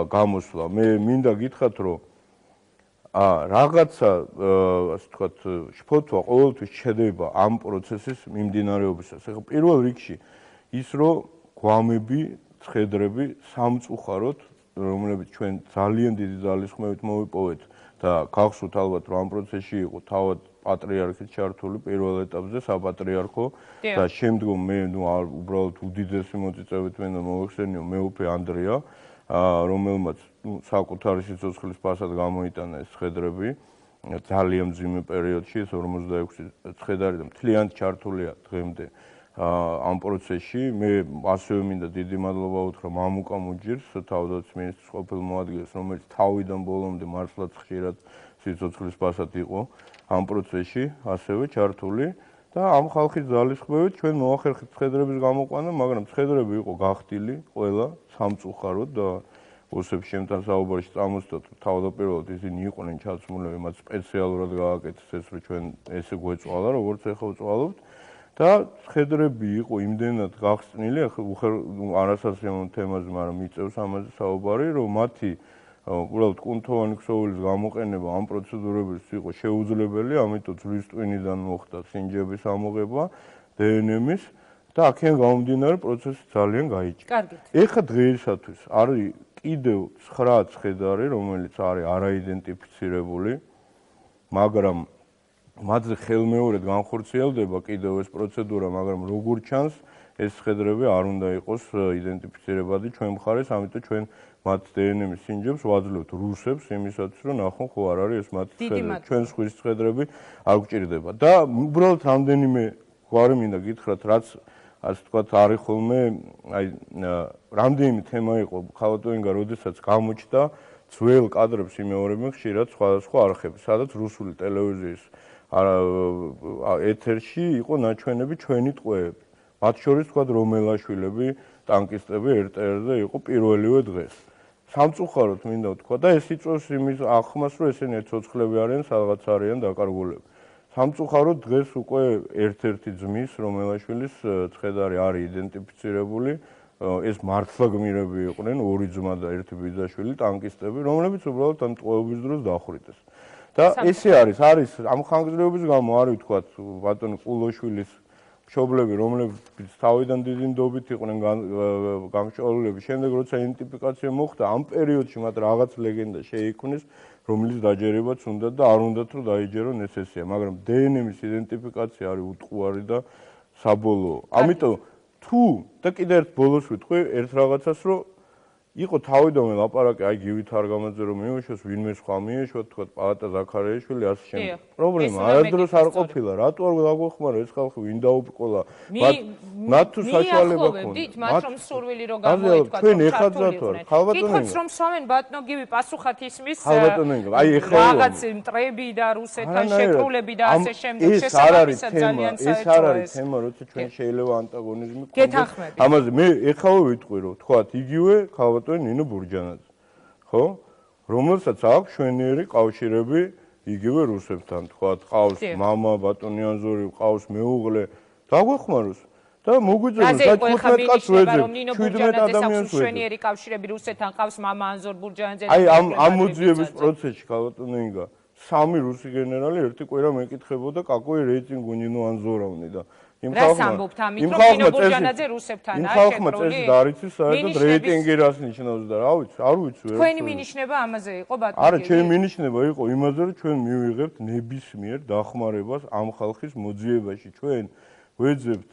გამოსვლა. მე მინდა გითხრათ, რომ რაღაცა ასე ვთქვათ, შფოთვა ყოველთვის ჩდება ამ პროცესის მიმდინარეობისას. ეხლა პირველ რიგში ის, რომ გვამები, ცხედრები სამწუხაროდ, რომლებიც ჩვენ ძალიან დიდი ძალისხმევით მოვიპოვეთ და გახსოვთ ალბათ, რომ ამ პროცესში იყო თავად პატრიარქის ჩართული პირველ ეტაპზე საპატრიარქო და შემდგომ მე უბრალოდ უდიდესი მოწიწევით მინდა მოვეხსენიო მეუფე ანდრია, რომელმაც საკუთარი სიცოცხლის ფასად გამოიტანა ეს ცხედრები ძალიან მძიმე პერიოდში, ეს 46 ცხედარი და მთლიანად ჩართულია დღემდე ამ პროცესში. მე ასევე მინდა დიდი მადლობა უთხრა მამუკა მუჯირს, თავდაცვის მინისტრის ყოფილ მოადგილეს, რომელიც თავიდან ბოლომდე მართლაც ხშირად სიცოცხლის ფასად იყო ამ პროცესში ასევე ჩართული და ამ ხალხის ძალისხმევით ჩვენ მოახერხეთ ცხედრების გამოყვანა, მაგრამ ცხედრები იყო გახდილი ყველა სამწუხაროდ და ოსებ შემთან საუბარში წამოსდოთ თავდაპირველად ისინი იყვნენ ჩაცმულები, მათ სპეციალურად გააკეთეს ეს, რომ ჩვენ ესე გვეწვალა, როგორც ეხლა ვწვალობთ და ცხედრები იყო იმდენად გახსნილი, არასასიამოვნო თემაზე, მაგრამ მიწევს ამაზე საუბარი, რომ მათი უბრალოდ კუნთოვანი ქსოვილის გამოყენება ამ პროცედურების იყო შეუძლებელი, ამიტომ ძვლის ტვინიდან მოხდა სინჯების ამოღება, დნმ-ის და აქედან გამომდინარე პროცესი ძალიან გაიჭირა. კარგით. ეხლა დღეისათვის არის კიდევ 9 ცხედარი, რომელიც არის არაიდენტიფიცირებული, მაგრამ მათზე ხელმეორედ განხორციელდება კიდევ ეს პროცედურა, მაგრამ როგორც ჩანს, ეს ცხედრები არ უნდა იყოს იდენტიფიცირებადი ჩვენ მხარეს, ამიტომ ჩვენ მათ დნმ-ის სინჯებს ვაძლევთ რუსებს იმისათვის, რომ ნახონ ხო არ არის ეს მათი ცხედრები. ჩვენ სხვის ცხედრები არ გვჭირდება. და უბრალოდ რამდენიმე გვარი მინდა გითხრათ, რაც ასე ვთქვათ, არის ხოლმე, აი, რამდენიმე თემა იყო ხალატოინგა, როდესაც გამოჩნდა ძველ კადრებს იმეორებენ ხშირად სხვადასხვა არხები, სადაც რუსული ტელევიზიის ეთერში იყო ნაჩვენები ჩვენი ტყვეები. მათ შორის თქვა რომელაშვილები, ტანკისტები RTR-ზე იყო პირველივე დღეს. სამწუხაროდ მინდა ვთქვა და ეს იწვევს იმის ახმას, რომ ესენი ცოცხლები არიან, სადღაც არიან დაკარგულები. სამწუხაროდ დღეს უკვე ერთ-ერთი ძმის რომელაშვილის ცხედარი არის იდენტიფიცირებული. ეს მართლა გმირები იყვნენ, 2 ძმა და 1 ბიძაშვილი, ტანკისტები, რომლებიც უბრალოდ ამ ტყვეობის დროს დახვრიტეს. და ესე არის ამ ხანგრძლივობის გამო არის ვთქვათ ბატონი ყულოშვილის მშობლები, რომლებიც თავიდან დიდი ნდობით იყვნენ გამშვალულები, შემდეგ როცა იდენტიფიკაცია მოხდა, ამ პერიოდში მათ რაღაც ლეგენდა შეიქმნეს, რომლის დაჯერებაც უნდა და არ უნდათ რომ დაიჯერონ ეს ესეა, მაგრამ დნმ-ის იდენტიფიკაცია არის უტყუარი და საბოლოო. ამიტომ თუ და კიდე ერთ ბოლოს ვიტყვი ერთ რაღაცას, რომ იყო თავიდანვე ლაპარაკი აი გივით არგამაძე რომ მიუშვეს, ვინმე სხვა მიეშვა, თქვა პალატა ზაქარიაშვილი ასე შემდეგ. პრობლემა არასდროს არ ყოფილა, რატო არ დაგვეხმარა ეს ხალხი ვინ დაუბრკოლა? მათ თუ საშუალება ხდით მათ რომ სურვილი რომ გამოეთქვათ ჩვენ ეხაძათ ვარ. კითხოთ რომ სვამენ ბატონო გივი პასუხად ისმის აი ეხლა რაღაც მტრები და რუსეთთან შეკრულები და ასე შემდეგ შესაბამისად ძალიან საერთოა ეს არ არის თემა, როცა ჩვენ შეიძლება ანტაგონიზმი გეთანხმები. ამაზე მე ეხავე ვიტყვი რომ თქვათ იგივე ნინო ბურჯანაძე, ხო? რომელსაც აქვს შვენიერი კავშირები იგივე რუსებთან, თქვა, ყავს მამა ბატონიანზორი, ყავს მეუღლე, დაგვეხმაროს და მოგვიძებნოს და 15 კაცს ვეძებ, 17 ადამიანს ვეძებ. შვენიერი კავშირები რუსეთთან ყავს მამა ანზორ ბურჯანაძე. აი ამ მოძიების პროცესში, ბატონინგა, 3 რუსი გენერალი ერთი კვირა მეკითხებოდა კაკოი რეიტინგუ ნინო ანზოროვნი და რას ამბობთ ამით რომ ნინო ბურჯანაძე რუსებთანაა შეკრული? იმ ხალხმა წესი დაარიცის საერთოდ რეიტინგი რას ნიშნავს და რა ვიცი, არ ვიცი ვერ. თქვენი მინიშნება ამაზე იყო ბატონო? არა, ჩემი მინიშნება იყო იმაზე, რომ ჩვენ მივიღებთ ნებისმიერ დახმარებას ამ ხალხის მოძიებაში. ჩვენ ვეძებთ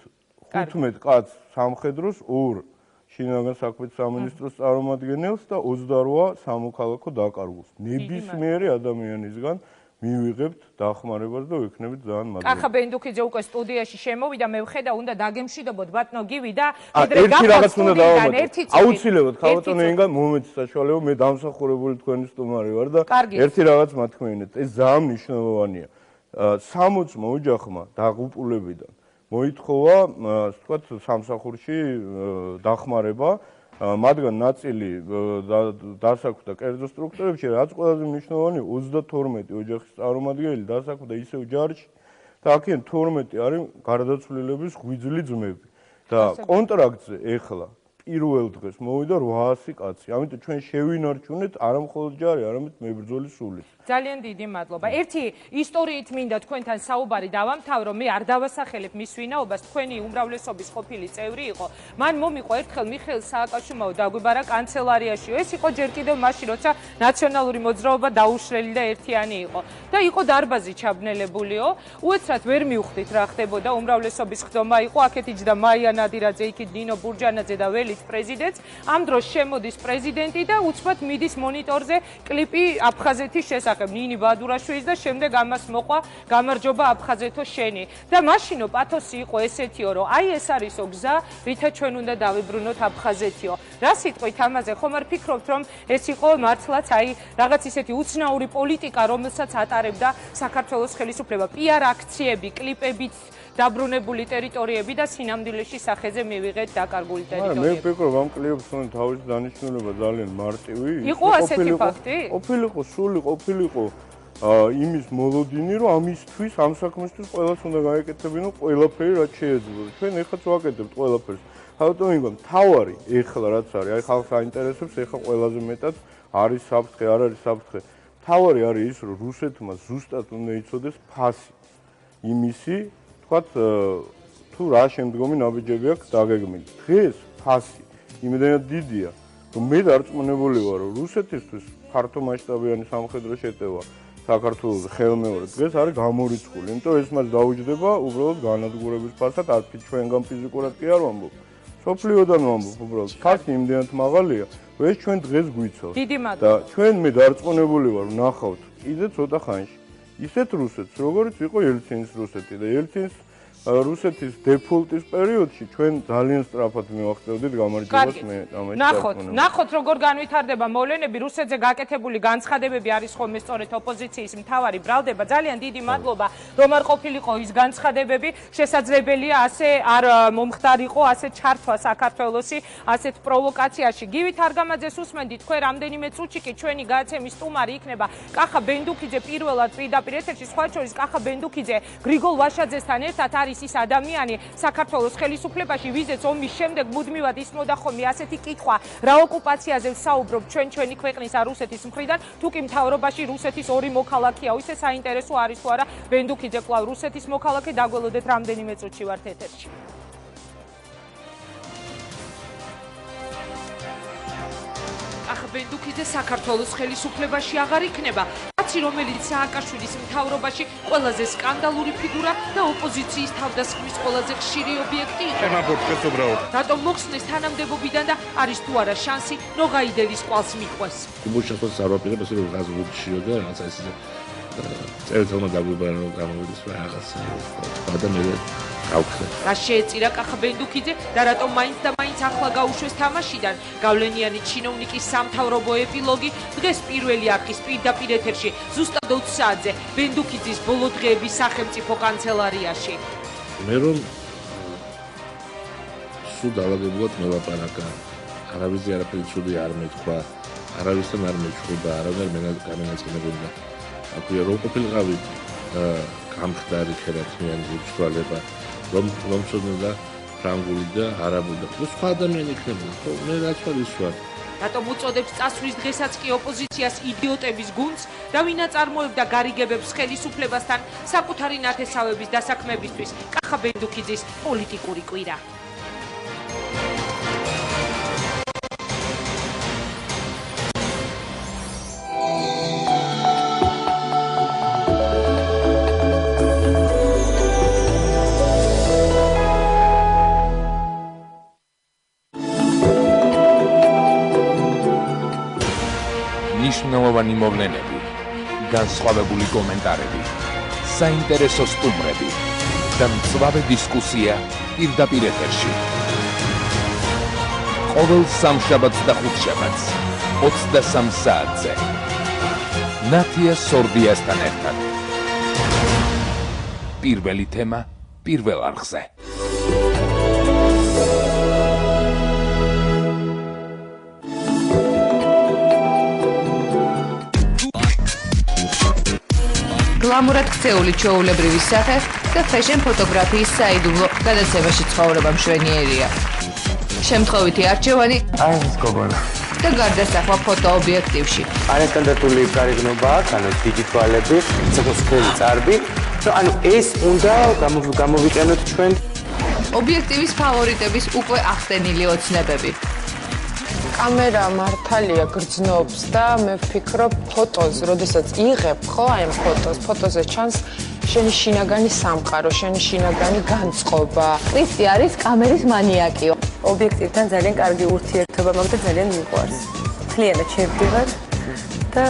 15 კაცს სამხედროს, 2 შინაგან საქმეთა სამინისტროს წარმომადგენელს და 28 სამოქალაქო დაკარგულს. ნებისმიერი ადამიანისგან მივიღებთ დახმარებას და ვიქნებით ძალიან მადლობელი. კახა ბენდუქიძე უკვე სტუდიაში შემოვიდა, მე ვხედა უნდა დაგემშვიდობოთ ბატონო გივი და ერთი რაღაც უნდა დავამატო. აუცილებლად ხალხო ინგა მომენტი საშუალება მე დამსახურებული თქვენი სტუმარი ვარ და ერთი რაღაც მათქმეინეთ. ეს ძალიან მნიშვნელოვანია. 60 ოჯახმა დაღუპულებიდან მოითხოვა, ასე ვთქვათ, სამსახურში დახმარება. მათგან ნაწილი დასაქმდა კერძო სტრუქტურებში, რაც ყველაზე მნიშვნელოვანია, 32 ოჯახის წარმომადგენელი დასაქმდა ისევ ჯარში და აქედან 12 არის გარდაცვლილების ღვიძლი ძმები. და კონტრაქტზე ეხლა პირველ დღეს მოვიდა 800 კაცი. ამიტომ ჩვენ შევინარჩუნეთ არა მხოლოდ ჯარი, არამედ მებრძოლის სულით. ძალიან დიდი მადლობა. ერთი ისტორიით მინდა თქვენთან საუბარი დავამთავრო, მე არ დავასახელებ მის ვინაობას, თქვენი უმრავლესობის ყოფილი წევრი იყო. მან მომიყვა ერთხელ მიხეილ სააკაშვილმა დაგვიბარა კანცელარიაში. ეს იყო ჯერ კიდევ მაშინ, როცა ნაციონალური მოძრაობა დაუშლელი და ერთიანი იყო. და იყო დარბაზი ჩაბნელებულიო. უეცრად ვერ მივხვდით რა ხდებოდა, უმრავლესობის ხდომა იყო, აქეთ იჯდა მაია ნადირაძე, იქით ნინო ბურჯანაძე და ველით პრეზიდენტს. ამ დროს შემოდის პრეზიდენტი და უცბად მიდის მონიტორზე კლიპი აფხაზეთის შესახებ. ნინი ბადურაშვილის და შემდეგ ამას მოყვა გამარჯობა აფხაზეთო შენი. და მაშინო პათოსი იყო ესეთიო, რომ აი ეს არისო გზა, რითაც ჩვენ უნდა დავიბრუნოთ აფხაზეთიო. რა სიტყვით ამაზე ხომ არ ფიქრობთ, რომ ეს იყო მართლაც აი რაღაც ისეთი უცნაური პოლიტიკა, რომელსაც ატარებდა საქართველოს ხელისუფლება, პიარ აქციები, კლიპებით დაბრუნებული ტერიტორიები და სინამდვილეში სახეზე მივიღეთ დაკარგული ტერიტორიები. მე ვფიქრობ, ამ კლიპს უნდა თავისი დანიშნულება ძალიან მარტივი. იყო ასეთი ფაქტი? ყოფილიყო, სული ყოფილიყო იმის მოლოდინი, რომ ამისთვის, ამ საქმისთვის ყველას უნდა გაეკეთებინო ყველაფერი, რაც შეიძლება. ჩვენ ეხლაც ვაკეთებთ ყველაფერს. ხალხო, მთავარი ეხლა რაც არის, აი ხალხს აინტერესებს, ეხლა ყველაზე მეტად არის საფრთხე, არ არის საფრთხე. მთავარი არის ის, რომ რუსეთმა ზუსტად უნდა იცოდეს ფასი იმისი, თქვათ, თუ რა შემდგომი ნაბიჯები აქვს დაგეგმილი. დღეს ფასი იმდენად დიდია, რომ მე დარწმუნებული ვარ, რომ რუსეთისთვის ფართომასშტაბიანი სამხედრო შეტევა საქართველოს ხელმეორე დღეს არის გამორიცხული. იმიტომ ეს მას დაუჯდება უბრალოდ განადგურების ფასად, არც ჩვენგან ფიზიკურად კი არ ვამბობ. სოფლიოდან ვამბობ უბრალოდ. ფასი იმდენად მაღალია, რომ ეს ჩვენ დღეს გვიცავს. დიდი მადლობა. და ჩვენ მე დარწმუნებული ვარ, ვნახავთ კიდე ცოტა ხანში. ისეთ რუსეთს, როგორც იყო ელცინის რუსეთი და ელცინის რუსეთის დეფოლტის პერიოდში ჩვენ ძალიან სწრაფად მივახცევდით გამარჯვებას მე ამაში. ნახოთ როგორ განვითარდება მოვლენები, რუსეთზე გაკეთებული განცხადებები არის ხოლმე სწორედ ოპოზიციის მთავარი ბრალდება. ძალიან დიდი მადლობა, რომ არ ყოფილიყო ის განცხადებები, შესაძლებელია ასე არ მომხდარიყო ასე ჩართვა საქართველოსი ასეთ პროვოკაციაში. გივით არგამაძეს უსმენდით, თქვენ რამდენიმე წუთში კი ჩვენი გადაცემის სტუმარი იქნება კახა ბენდუქიძე პირველად პირდაპირ ეთერში, სხვა შორის კახა ბენდუქიძე გრიგოლ ვაშაძესთან ერთად არის ის ადამიანი საქართველოს ხელისუფლებაში, ვიზეც ომის შემდეგ მუდმივად ისმოდა ხოლმე ასეთი კითხვა, რა ოკუპაციაზე ვსაუბრობ ჩვენი ქვეყნის არ რუსეთის მხრიდან, თუ კი მთავრობაში რუსეთის ორი მოქალაქეა, ისე საინტერესო არის თუ არა ბენდუქიძე კვლავ რუსეთის მოქალაქე, დაგველოდეთ რამდენიმე წუთში ვართ ეთერში. კახა ბენდუქიძე საქართველოს ხელისუფლებაში აღარ იქნება. კაცი, რომელიც სააკაშვილის მთავრობაში ყველაზე სკანდალური ფიგურა და ოპოზიციის თავდასხმის ყველაზე ხშირი ობიექტი იყო. რატომ მოხსნეს თანამდებობიდან და არის თუ არა შანსი ნოღაიდელის ყვალს მიყვეს. უბოშახოს არვაპირებს რომ რაღაც ვუჩიო და რაღაცა ისე წერეთელმა დაგვიბარა რომ გამოვიდეს რაღაც და მე გავხსნე. რა შეეწირა კახა ბენდუქიძე და რატომ მაინც და მაინც ახლა გაუშვეს თამაშიდან? გავლენიანი ჩინოვნიკის სამთავრობო ეპილოგი დღეს პირველი არხის პირდაპირ ეთერში ზუსტად 20 საათზე ბენდუქიძის ბოლო დღეების სახელმწიფო კანცელარიაში. მე რომ სულ დაალაგებულად მელაპარაკა, არავის არაფერი ცუდი არ მეთქვა, არავისთან არ მეჩხუბა, არავინ არ გამენაწყენებდა. აქვია რომ ყოფილიყავი გამხდარი ხერხმიანი უცვალება, რომ ცოდნა ფრანგული და არაბული და სხვა ადამიანი იქნებოდა. ხო, მე რაც არის ვარ. რატომ უწოდებს წასვლის დღესაც კი ოპოზიციას იდიოტების გუნდს და ვინ აწარმოებდა გარიგებებს ხელისუფლებასთან საკუთარი ნათესავების დასაქმებისთვის? კახა ბენდუქიძის პოლიტიკური კვირა. მნიშვნელოვანი მოვლენები, განსხვავებული კომენტარები, საინტერესო სტუმრები და მწვავე დისკუსია პირდაპირ ეთერში. ყოველ სამშაბათს და ხუთშაბათს 23 საათზე. ნათია სორდიასთან ერთად. პირველი თემა პირველ არხზე. გლამურად ქცეული ჩვეულებრივი სახე და ფეშენ ფოტოგრაფიის საიდუმლო გადაცემაში ცხოვრება მშვენიერია. შემთხვევითი არჩევანი და გარდასახვა ფოტოობიექტივში. ანესტანდარტული გარეგნობა აქვს, ანუ დიგიტალები, ცოცხალი წარბი. ანუ ეს უნდა გამოვიყენოთ ჩვენ. ობიექტივის ფავორიტების უკვე ახსენილი ოცნებები. კამერა მართალია გრძნობს და მე ვფიქრობ ფოტოს, როდესაც იღებ ხო აი ამ ფოტოზე ჩანს შენი შინაგანი სამყარო, შენი შინაგანი განწყობა. კრისი არის კამერის მანიაკი. ობიექტივთან ძალიან კარგი ურთიერთობა მაქვს და ძალიან მიყვარს. მთლიანად შევდივარ და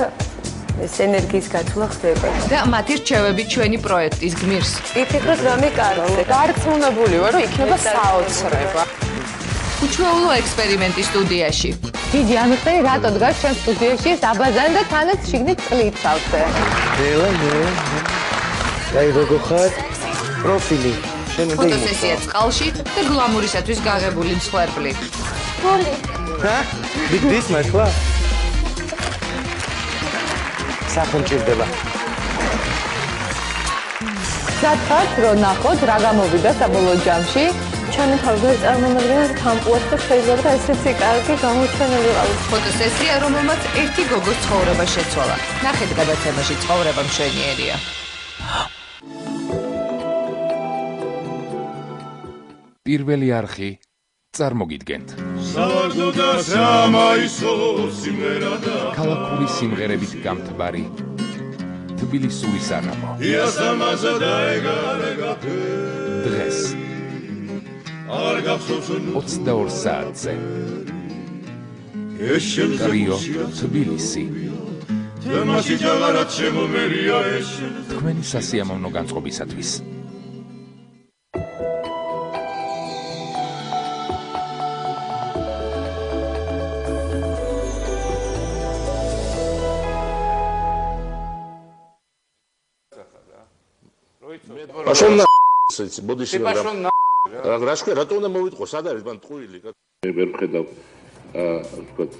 ეს ენერგიის გაცვლა ხდება. და მათი რჩევები ჩვენი პროექტის გმირს. ვიფიქროთ რამე კარგია. დარწმუნებული ვარ, რომ იქნება საოცრება. უჩვეულო ექსპერიმენტი სტუდიაში. დიდი ამხელი რატო დგას ჩვენ სტუდიაში საბაზარი და თანაც შიგნით წლიცავზე. აი როგორ ხარ? პროფილი. შენ უნდა იმოხო. ფოტოსესია წყალში და გლამურისათვის გაღებული მსხვერპლი. გოლი. ბიგდის მართლა? სახე მჭირდება. ზათქართ რომ ნახოთ რა გამოვიდა საბოლოო ჯამში. ჩვენი თავზე წარმომადგენლებს თამპუას და შეიძლება და ესეთი კარგი გამოჩენილი ყავით. ფოტოსესია, რომელმაც ერთი გოგოს ცხოვრება შეცვალა. ნახეთ გადაცემაში ცხოვრება მშვენიერია. პირველი არხი წარმოგიდგენთ. ქალაქური სიმღერებით გამთბარი თბილისური საღამო. დღეს 22 საათზე. ტრიო თბილისი. თქვენი სასიამოვნო განწყობისათვის. პაშონ ბოდიში რა შეხ რატო უნდა მოვიტყო სად არის მან ტყუილი მე ვერ ვხედავ ვთქვათ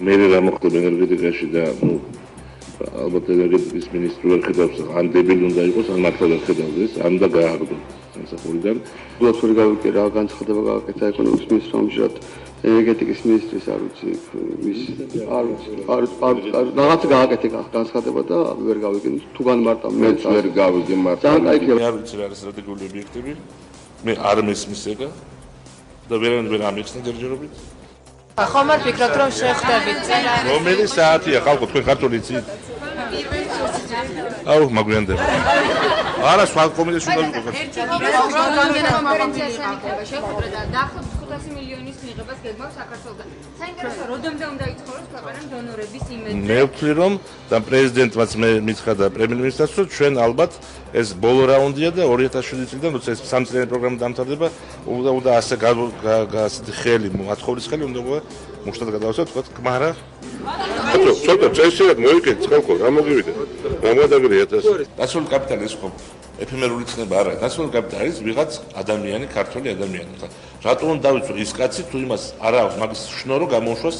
მე რა მოხდება ენერგეტიკაში და ნუ ალბათ ენერგეტიკის მინისტრი ვერ ხედავს ან დებილი უნდა იყოს ან მართლა ვერ ხედავს ეს ან და გააგდო სამსახურიდან გულაცური გავიკერა განცხადება გააკეთა ეკონომიკის მინისტრს ამჟამად ენერგეტიკის მინისტრის არ ვიცი ის არ რაღაც გააკეთე განცხადება და ვერ გავიგე თუ განმარტა მეც ვერ გავიგე მარტო ძალიან კაი იქნება არ ვიცი რა არის სტრატეგიული ობიექტები მე არ მესმის ეგა და ვერ ამიხსნა ჯერჯერობით ხომ არ ფიქრობთ რომ შევხვდებით წინა რომელი საათია ხალხო თქვენ ქართული იცით აუ მაგვიანდება. არა სხვა კომიტეტში უნდა ვიყო. დაახლოებით 500 მილიონის მიღებას გეგმავს საქართველოსთან. საინტერესო როდემდე უნდა იცხოვროს ქვეყანამ დონორების იმედზე? მე ვთვლი რომ და პრეზიდენტმაც მე მითხრა და პრემიერ-მინისტრს რომ ჩვენ ალბათ ეს ბოლო რაუნდია და 2007 წლიდან როცა ეს სამწლიანი პროგრამა დამთავრდება უნდა ასე ხელი მათხოვრის ხელი უნდა მუშტად გადავასვათ თქვა კმარა ცოტა წესიერ მოიგეთ ხალხო რა მოგივიდეთ გამოდაგრიათ ეს ნაციონალური კაპიტალი ის ხო ეფემერული ცნება არა ნაციონალური კაპიტალი ის ვიღაც ადამიანი ქართველი ადამიანი ხა რატომ დავიცვა ის კაცი თუ იმას არა აქვს მაგის შნორო გამოუშვას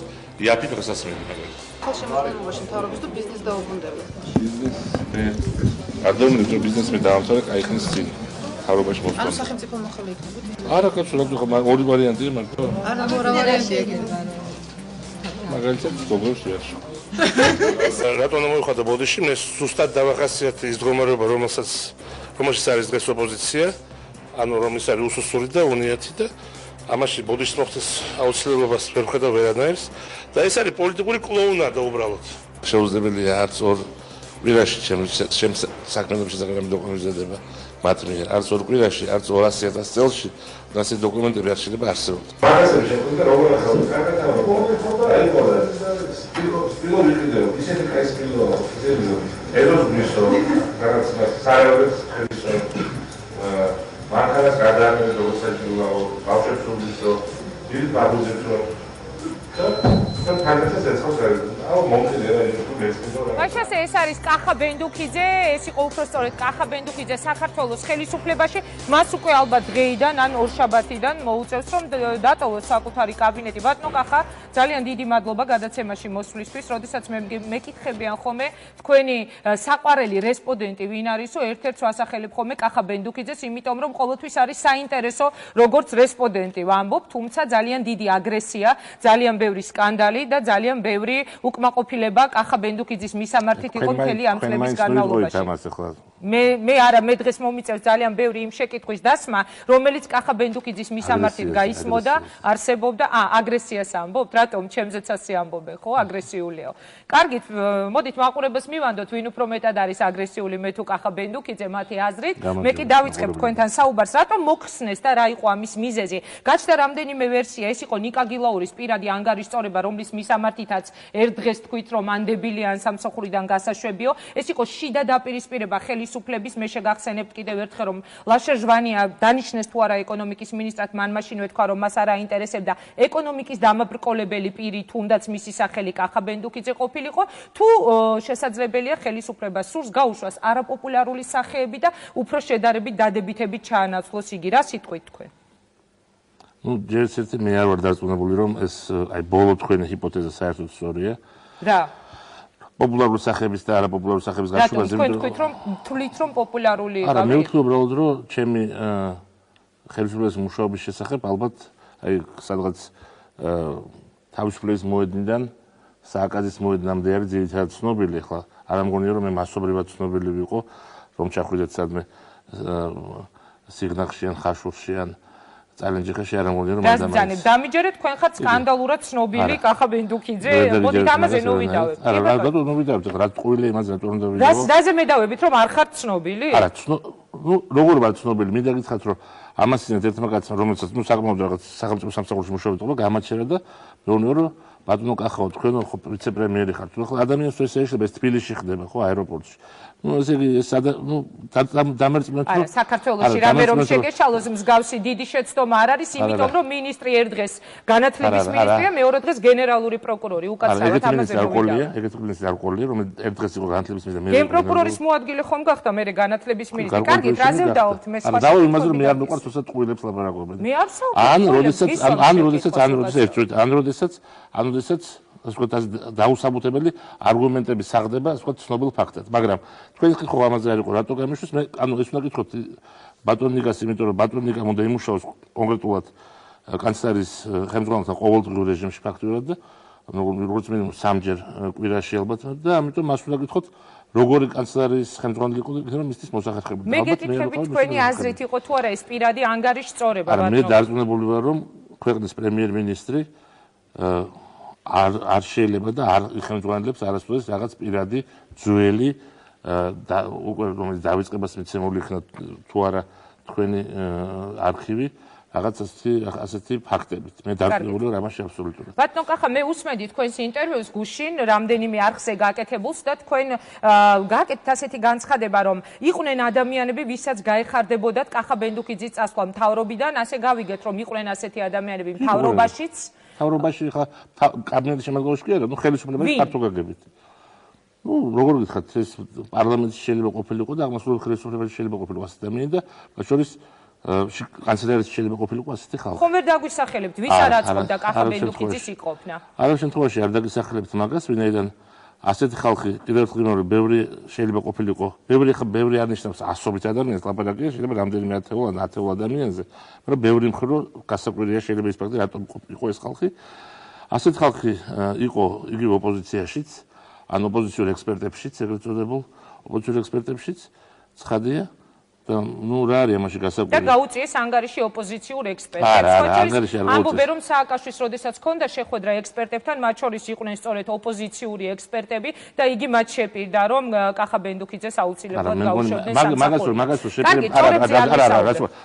იაფი დღესასწაული მაგალითად ხელშემწყობილობაში მთავრობის თუ ბიზნეს დაუბრუნდებლად ადამიანის ბიზნესმენ დაამთავრა კაიხნის წინ თავრობაში მოსვლა. ანუ სახელმწიფო მოხალე იქნებოდა? არა, კაცო, რა ორი ვარიანტია მაგრამ. არა, ორი ვარიანტია კიდე. მაგალითად, გოგოს ვიარში. რატომ მოიხადა ბოდიში? მე სუსტად დავახასიათე ის მდგომარეობა, რომელშიც არის დღეს ოპოზიცია, ანუ რომელიც არის უსუსური და უნიათი და ამაში ბოდიშის მოხდეს აუცილებლობას ვერ ვხედავ ვერანაირს და ეს არის პოლიტიკური კლოუნადა უბრალოდ. შეუძლებელია არც ორ კვირაში ჩემს საქმეებში ზაგრამი დოკუმენტიზება მათ მიერ არც ორ კვირაში არც 200,000 წელში ასე დოკუმენტები არ შეიძლება არსებობდეს. მაგაზე შეგვიძლია როგორ ახალ კარგად აიყო. სპილო ვიყიდეო, ისეთი კაი სპილო, ეროზმისო, რაღაც საერთოდ ხელისო. მანქანას გადაამეორე როგორც საჭიროა, ბავშვებს უბისო, დიდ ბაბუზებსო. და ფანტასტიკს ეცხოს აუ მომწია ის თუ მეცნიერო. მაშას ეს არის კახა ბენდუქიძე, ეს იყო უпростоრეთ კახა ბენდუქიძე საქართველოს ხელისუფლებაში. მას უკვე ალბათ დღეიდან ან ორშაბათიდან მოუწევს რომ დატოვოს საკუთარი კაბინეტი. ბატონო კახა, ძალიან დიდი მადლობა გადაცემაში მოსვლისთვის. როდესაც მეკითხებიან ხოლმე თქვენი საყვარელი რესპონდენტი ვინ არისო, ერთ-ერთს ვასახელებ ხოლმე კახა ბენდუქიძეს, იმიტომ რომ ყოველთვის არის საინტერესო როგორც რესპონდენტი ვამბობ, თუმცა ძალიან დიდი აგრესია, ძალიან ბევრი სკანდალი და ძალიან ბევრი უკმაყოფილება კახა ბენდუქიძის მისამართით იყო მთელი ამ წლების განმავლობაში. მე არა, მე დღეს მომიწევს ძალიან ბევრი იმ შეკითხვის დასმა, რომელიც კახა ბენდუქიძის მისამართით გაისმოდა, არსებობდა, აგრესიას ამბობთ, რატომ ჩემზეც ასე ამბობენ, ხო, აგრესიულიო. კარგით, მოდით მაყურებელს მივანდოთ, ვინ უფრო მეტად არის აგრესიული, მე თუ კახა ბენდუქიძე, მათი აზრით. მე კი დავიწყებ თქვენთან საუბარს, რატომ მოხსნეს და რა იყო ამის მიზეზი. გაჩნდა რამდენიმე ვერსია, ეს იყო ნიკა გილაურის პირადი ანგარიშწორება, რომლის მისამართითაც ერთ დღეს თქვით, რომ ანდებილი ან სამსახურიდან გასაშვებიო. ეს იყო შიდა დაპირისპირება ხელისუფლების, მე შეგახსენებთ კიდევ ერთხელ, რომ ლაშა ჟვანია დანიშნეს თუ არა ეკონომიკის მინისტრად, მან მაშინვე თქვა, რომ მას არ აინტერესებდა ეკონომიკის დამაბრკოლებელი პირი, თუნდაც მისი სახელი კახა ბენდუქიძე ყოფილიყო, თუ შესაძლებელია ხელისუფლებას სურს გაუშვას არაპოპულარული სახეები და უფრო შედარებით დადებითებით ჩაანაცვლოს იგი. რა სიტყვით თქვენ? ჯერ ერთი მე არ ვარ დარწმუნებული, რომ ეს აი ბოლო თქვენი ჰიპოთეზა საერთოდ სწორია. რა? პოპულარული სახეების და არაპოპულარული სახეების გაშულა ზემოდან. თქვენ თქვით, რომ თვლით, რომ პოპულარული იყავი? არა, მე ვთქვი უბრალოდ, რომ ჩემი ხელისუფლების მუშაობის შესახებ ალბათ აი სადღაც თავისუფლების მოედნიდან სააკაძის მოედნამდე არის ძირითადად ცნობილი, ახლა არ ამგონია, რომ მე მასობრივად ცნობილი ვიყო, რომ ჩახვიდეთ სადმე სიგნალში ან ხაშურში ან წალენჯიხეში არ ამგონია, რომ ადამიანი დამიჯერეთ თქვენ ხართ სკანდალურად ცნობილი კახა ბენდუქიძე, მოდით ამაზე ნოვიდავებთ. არა, რა ნოვიდავებთ, რა ტყუილი იმაზე რატომ უნდა ვიდაო? რაზე მედავებით, რომ არ ხართ ცნობილი? არა, ნუ როგორ ვარ ცნობილი, მინდა გითხრათ, რომ ამას ისინი ერთმა კაცმა, რომელსაც ნუ საკმაოდ რაღაც სახელმწიფო სამსახურში მუშაობთ, გამაჩერა და მეუბნება, რომ ბატონო კახაო, თქვენ ხო ვიცე-პრემიერი ხართ. ხო, ადამიანს ეს შეიძლება ეს თბილისში ხდება, ხო, აეროპორტში. ну ესე იგი ეს ну დამერწმუნეთ რომ საქართველოში რამე რომ შეგეშალოს მსგავსი დიდი შეცდომა არ არის იმიტომ რომ მინისტრი ერთ დღეს განათლების მინისტრია მეორე დღეს გენერალური პროკურორი უკაცრავად ამაზე მოვიდა ეგეთი მინისტრი არ ყოლია რომ ერთ დღეს იყო განათლების მინისტრი მე გენპროკურორის მოადგილე ხომ გახდა მე განათლების მინისტრი კარგი რაზე ვდაობთ მე სხვა დავი იმაზე რომ მე არ მიყვარს უბრალოდ ტყუილებს ლაპარაკობენ მე არ ვსაუბრობ ან როდესაც ასე ვთქვათ დაუსაბუთებელი არგუმენტები საღდება ასე ვთქვათ ცნობილ ფაქტად მაგრამ თქვენ ხო ამაზე არ იყო რატო გამიშვის მე ანუ ეს უნდა გითხოთ ბატონ ნიკას იმიტომ რომ ბატონ ნიკა უნდა იმუშაოს კონკრეტულად კანცლერის ხელმძღვანელთან ყოველდღიურ რეჟიმში ფაქტურად და როგორც მინიმუმ სამჯერ კვირაში ალბათ და ამიტომ მას უნდა გითხოთ როგორი კანცლერის ხელმძღვანელი იყო რომ მისთვის მოსახერხებლად მე გეკითხებით თქვენი აზრით იყო თუ არა ეს პირადი ანგარიშწორება ბატონო მე დარწმუნებული ვარ რომ ქვეყნის პრემიერ-მინისტრი არ შეიძლება და არ ხელმძღვანელებს არასდროს რაღაც პირადი ძველი უკვე რომელიც დავიწყებას მიცემული იქნა თუ არა თქვენი არქივი რაღაც ასეთი ფაქტებით. მე დარწმუნებული ვარ ამაში აბსოლუტურად. ბატონო კახა, მე usmedi თქვენს ინტერვიუს გუშინ რამდენიმე არხზე გაკეთებულს და თქვენ გააკეთეთ ასეთი განცხადება, რომ იყვნენ ადამიანები, ვისაც გაეხარდებოდათ კახა ბენდუქიძის წასვლა მთავრობიდან, ასე გავიგეთ, რომ იყვნენ ასეთი ადამიანები მთავრობაშიც. მთავრობაში ხა კაბინეტის შემადგენლობაში კი არა, ნუ ხელისუფლებაში ქართოგაგებით. ნუ როგორ გითხრათ, ეს პარლამენტში შეიძლება ყოფილიყო და აღმასრულებელ ხელისუფლებაში შეიძლება ყოფილიყო ასეთი ადამიანი და მათ შორის კანცელარიაში შეიძლება ყოფილიყო ასეთი ხალხი. ხომ ვერ დაგვისახელებთ, ვის არ აწყობდა კახა ბენდუქიძის იყოფნა? არა შემთხვევაში არ დაგისახელებთ მაგას, ვინაიდან ასეთი ხალხი კიდევ ერთხელ გინორი ბევრი შეიძლება ყოფილიყო, ბევრი არ ნიშნავს ასობით ადამიანს, ლაპარაკია შეიძლება რამდენიმე ათეულ ადამიანზე, მაგრამ ბევრი მხრივ გასაკვირია შეიძლება ის ფაქტი, რატომ იყო ეს ხალხი. ასეთი ხალხი იყო იგივე ოპოზიციაშიც, ან ოპოზიციურ ექსპერტებშიც, ეგრეთ წოდებულ ოპოზიციურ ექსპერტებშიც, ცხადია. და ნუ რა არის ამაში გასაკვირი? და გაუწიეს ანგარიში ოპოზიციურ ექსპერტებს. ამბობენ რომ სააკაშვილის როდესაც ჰქონდა შეხვედრა ექსპერტებთან, მათ შორის იყვნენ სწორედ ოპოზიციური ექსპერტები და იგი მათ შეპირდა რომ კახა ბენდუქიძეს აუცილებლად გაუშვებდნენ სამსახურში. მაგას შეპირდა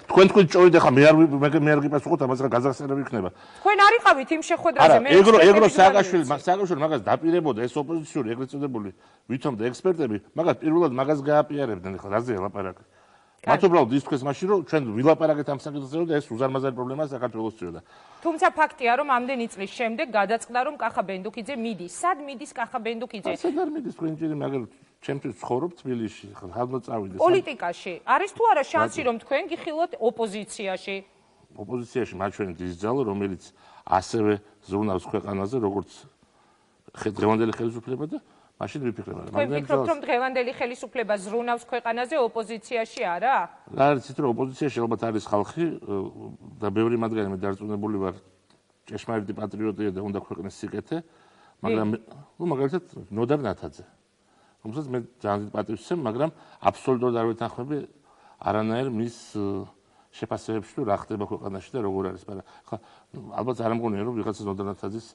თქვენ ჭორით ახლა მე არ გიპასუხოთ ამაზე გაზახსენები იქნება. თქვენ არ იყავით იმ შეხვედრაზე? მე ეგრო სააკაშვილი მაგას დაპირებოდა ეს ოპოზიციური ეგრეთ წოდებული ვითომდა ექსპერტები, მაგას პირველად მაგას გააპიარებდნენ ახლა რაზეა ლაპარაკი. მათ უბრალოდ ის თქვეს მაშინ რომ ჩვენ ვილაპარაკეთ ამ საკითხზე და ეს უზარმაზარი პრობლემაა საქართველოს წიოდა. თუმცა ფაქტია რომ ამდენი წლის შემდეგ გადაწყდა რომ კახა ბენდუქიძე მიდის. სად მიდის კახა ბენდუქიძე? სად არ მიდის თქვენ ჯერი მაგრამ ჩემთვის ცხოვრობ თბილისში, ხალხო წავიდეს. პოლიტიკაში არის თუ არა შანსი რომ თქვენ გიხილოთ ოპოზიციაში? ოპოზიციაში მაჩვენეთ ის ძალა რომელიც ასევე ზრუნავს ქვეყანაზე როგორც დღევანდელი ხელისუფლება და მაშინ ვიფიქრებ რა. თქვენ ფიქრობთ რომ დღევანდელი ხელისუფლება ზრუნავს ქვეყანაზე ოპოზიციაში არა? რა არის ის რომ ოპოზიციაში ალბათ არის ხალხი და ბევრი მათგანი მე დარწმუნებული ვარ ჭეშმარიტი პატრიოტია და უნდა ქვეყნის სიკეთე, მაგრამ ნუ მაგალითად ნოდარ ნათაძე. რომელსაც მე ძალიან დიდ პატრიოტს ვცემ, მაგრამ აბსოლუტურად არ ვეთანხმები არანაირ მის შეფასებებში თუ რა ხდება ქვეყანაში და როგორ არის, მაგრამ ხა ალბათ არ ამგონია რომ ვიღაცას ნოდარ ნათაძის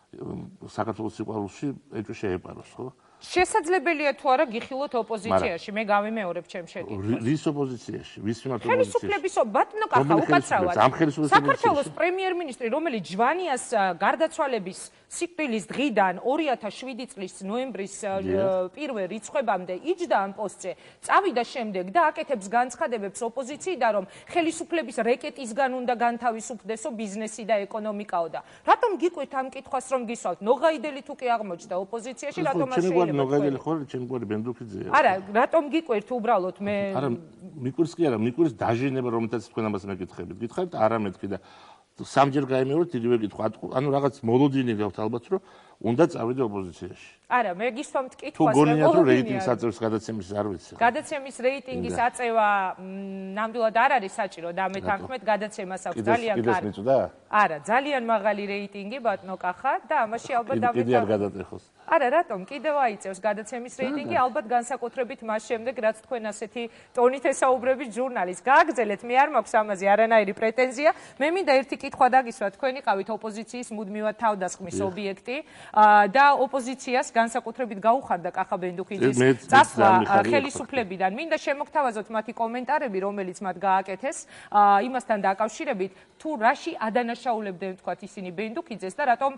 საქართველოს სიყვარულში ეჭვი შეეპაროს, ხო? შესაძლებელია თუ არა გიხილოთ ოპოზიციაში, მე გავიმეორებ ჩემ შეკითხვას. ვის ოპოზიციაში? ვის მიმართ ოპოზიციაში? ხელისუფლების ბატონო კახა უკაცრავად. საქართველოს პრემიერ-მინისტრი, რომელიც ჯვანიას გარდაცვალების სიკვდილის დღიდან 2007 წლის ნოემბრის პირველ რიცხვებამდე იჯდა ამ პოსტზე, წავიდა შემდეგ და აკეთებს განცხადებებს ოპოზიციიდან, რომ ხელისუფლების რეკეტისგან უნდა განთავისუფლდესო ბიზნესი და ეკონომიკაო და რატომ გიყვით ამ კითხვას რომ გისვათ? ნოღაიდელი თუ კი აღმოჩნდა ოპოზიციაში, რატომ არ შეიძლება? ნოღაიდელი ხო ჩემი გვარი ბენდუქიძეა. არა, რატომ გიყვირთ უბრალოდ მე? არა, მიყვირს კი არა, მიყვირს დაჟინება, რომელთაც თქვენ ამას მეკითხებით. გითხარით არამეთქი და სამჯერ გაიმეორეთ იგივე კითხვა. ანუ რაღაც მოლოდინი გაქვთ ალბათ, რომ უნდა წავიდე ოპოზიციაში. არა, მე გისვამთ კითხვას. თუ გონიათ რომ რეიტინგს აწევს გადაცემის არ ვიცი. გადაცემის რეიტინგის აწევა ნამდვილად არ არის საჭირო და მე თანხმეთ გადაცემას აქვს ძალიან კარგი. კიდეს მიწვდა? არა, ძალიან მაღალი რეიტინგი ბატონო კახა და ამაში ალბათ დავით. კიდე არ გადაწეხოს. არა, რატომ? კიდევ აიწევს გადაცემის რეიტინგი, ალბათ განსაკუთრებით მას შემდეგ, რაც თქვენ ასეთი ტონით ესაუბრებით ჟურნალისტს. გააგრძელეთ, მე არ მაქვს ამაზე არანაირი პრეტენზია. მე მინდა ერთი კითხვა დაგისვათ, თქვენ იყავით ოპოზიციის მუდმივად თავდასხმის ობიექტი და ოპოზიციას განსაკუთრებით გაუხარდა კახა ბენდუქიძის წასვლა ხელისუფლებიდან. მინდა შემოგთავაზოთ მათი კომენტარები, რომელიც მათ გააკეთეს იმასთან დაკავშირებით, თუ რაში ადანაშაულებდნენ თქვათ ისინი ბენდუქიძეს და რატომ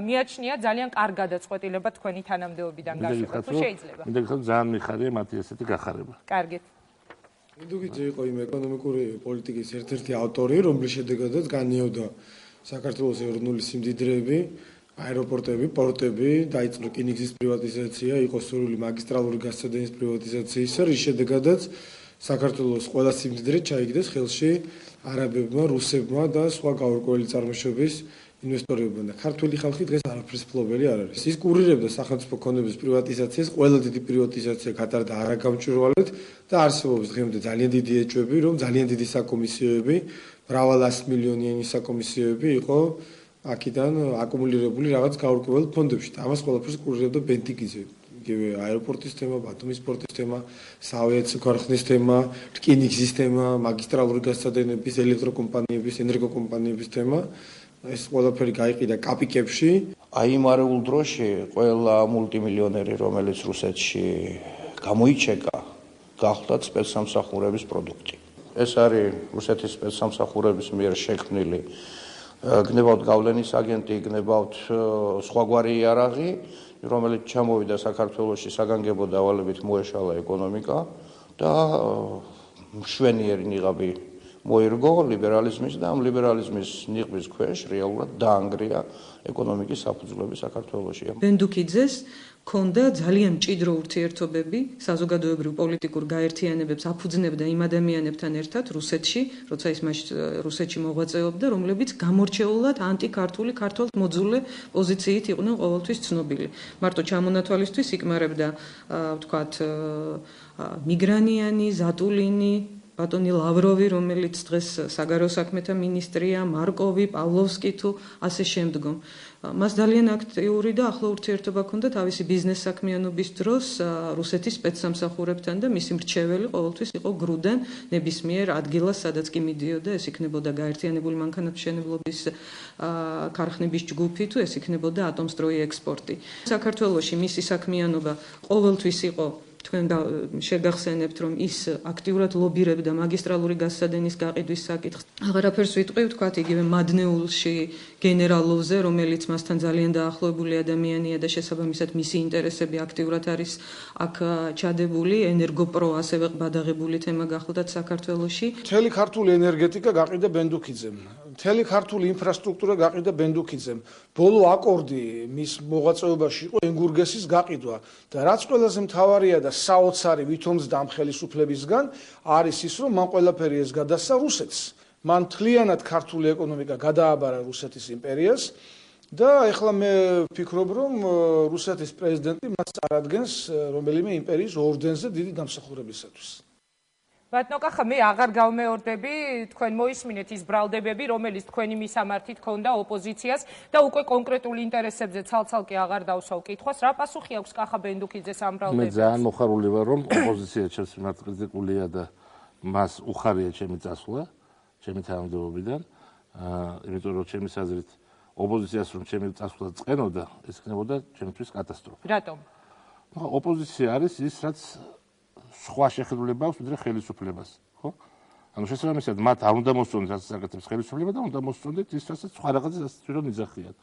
მიაჩნია ძალიან კარგი გადაწყვეტილება თქვენი თანამდებობიდან გაშოვა. თუ შეიძლება. მინდა გითხრათ ძალიან მიხარია მათი ესეთი გახარება. კარგით. ბენდუქიძე იყო იმ ეკონომიკური პოლიტიკის ერთ-ერთი ავტორი, რომლის შედეგადაც განიოდა საქართველოს ეროვნული სიმდიდრეები, აეროპორტები, პორტები, დაიწყო რკინიგზის პრივატიზაცია, იყო სურვილი მაგისტრალური გასცდენის პრივატიზაციისა, რის შედეგადაც საქართველოს ყველა სიმდიდრე ჩაიგდეს ხელში არაბებმა, რუსებმა და სხვა გაურკვეველი წარმოშობის ინვესტორებმა და ქართული ხალხი დღეს არაფრის მფლობელი არ არის. ის კურირებდა სახელმწიფო ქონების პრივატიზაციას, ყველა დიდი პრივატიზაცია გატარდა არაგამჭვირვალედ და არსებობს დღემდე ძალიან დიდი ეჭვები, რომ ძალიან დიდი საკომისიოები, მრავალ 100 მილიონიანი საკომისიოები იყო აქედან აკუმულირებული რაღაც გაურკვეველ ფონდებში და ამას ყველაფერს კურირებდა ბენდუქიძე. იგივე აეროპორტის თემა, ბათუმის პორტის თემა, საავიაციო ქარხნის თემა, რკინიგზის თემა, მაგისტრალური გასცდენების, ელექტროკომპანიების, ენერგოკომპანიების თემა. ეს ყველაფერი გაიყიდა კაპიკებში. აი იმ არეულ დროში ყველა მულტიმილიონერი, რომელიც რუსეთში გამოიჩეკა, გახლდათ სპეცსამსახურების პროდუქტი. ეს არის რუსეთის სპეცსამსახურების მიერ შექმნილი გნებავთ გავლენის აგენტი, გნებავთ სხვაგვარი იარაღი, რომელიც ჩამოვიდა საქართველოში საგანგებო დავალებით მოეშალა ეკონომიკა და მშვენიერი ნიღაბი მოირგო ლიბერალიზმის და ამ ლიბერალიზმის ნიღბის ქვეშ რეალურად დაანგრია ეკონომიკის საფუძვლები საქართველოში. ბენდუკიძეს ქონდა ძალიან მჭიდრო ურთიერთობები საზოგადოებრივ პოლიტიკურ გაერთიანებებს აფუძნებდა იმ ადამიანებთან ერთად რუსეთში, როცა ის რუსეთში მოღვაწეობდა, რომლებიც გამორჩეულად ანტიქართული ქართულ მოძულე პოზიციით იყვნენ ყოველთვის ცნობილი. მარტო ჩამონათვალისთვის იკმარებდა ვთქვათ მიგრანიანი, ზატულინი, ბატონი ლავროვი, რომელიც დღეს საგარეო საქმეთა მინისტრია, მარკოვი, პავლოვსკი თუ ასე შემდგომ. მას ძალიან აქტიური და ახლო ურთიერთობა ჰქონდა თავისი ბიზნეს საქმიანობის დროს რუსეთის სპეცსამსახურებთან და მისი მრჩეველი ყოველთვის იყო გრუდენ ნებისმიერ ადგილას, სადაც კი მიდიოდა, ეს იქნებოდა გაერთიანებული მანქანათმშენებლობის ქარხნების ჯგუფი თუ ეს იქნებოდა ატომსტროი ექსპორტი. საქართველოში მისი საქმიანობა ყოველთვის იყო თქვენ შეგახსენებთ, რომ ის აქტიურად ლობირებდა მაგისტრალური გაზსადენის გაყიდვის საკითხს. აღარაფერს ვიტყვი, ვთქვათ, იგივე მადნეულში გენერალოვზე, რომელიც მასთან ძალიან დაახლოებული ადამიანია და შესაბამისად მისი ინტერესები აქტიურად არის აქ ჩადებული, ენერგოპრო ასევე ბადაღებული თემა გახლდათ საქართველოში. მთელი ქართული ენერგეტიკა გაყიდა ბენდუკიძემ. მთელი ქართული ინფრასტრუქტურა გაყიდა ბენდუკიძემ. ბოლო აკორდი მის მოღვაწეობაში იყო ენგურგესის გაყიდვა და რაც ყველაზე მთავარია და საოცარი ვითომზდა ამ ხელისუფლებისგან არის ის, რომ მან ყველაფერი ეს გადასცა რუსეთს. მან მთლიანად ქართული ეკონომიკა გადააბარა რუსეთის იმპერიას და ეხლა მე ვფიქრობ, რომ რუსეთის პრეზიდენტი მას წარადგენს რომელიმე იმპერიის ორდენზე დიდი დამსახურებისათვის. ბატონო კახა, მე აღარ გავმეორდები, თქვენ მოისმინეთ ის ბრალდებები, რომელიც თქვენი მისამართით ჰქონდა ოპოზიციას და უკვე კონკრეტულ ინტერესებზე ცალ-ცალკე აღარ დავსვავ კითხვას. რა პასუხი აქვს კახა ბენდუკიძეს ამ ბრალდებებს? მე ძალიან მოხარული ვარ, რომ ოპოზიცია ჩემს მიმართ კრიტიკულია და მას უხარია ჩემი წასვლა, ჩემი თანამდებობიდან, იმიტომ რომ ჩემი აზრით ოპოზიციას რომ ჩემი წასვლა წენოდა, ეს იქნებოდა ჩემთვის კატასტროფა. რატომ? ოპოზიცია არის ის, რაც სხვა შეხედულება აქვს ვიდრე ხელისუფლებას, ხო? ანუ შესაბამისად მათ არ უნდა მოსწონდეს რაც საკეთებს ხელისუფლება და უნდა მოსწონდეს ის, რასაც სხვა რაღაცას თვითონ იძახიან.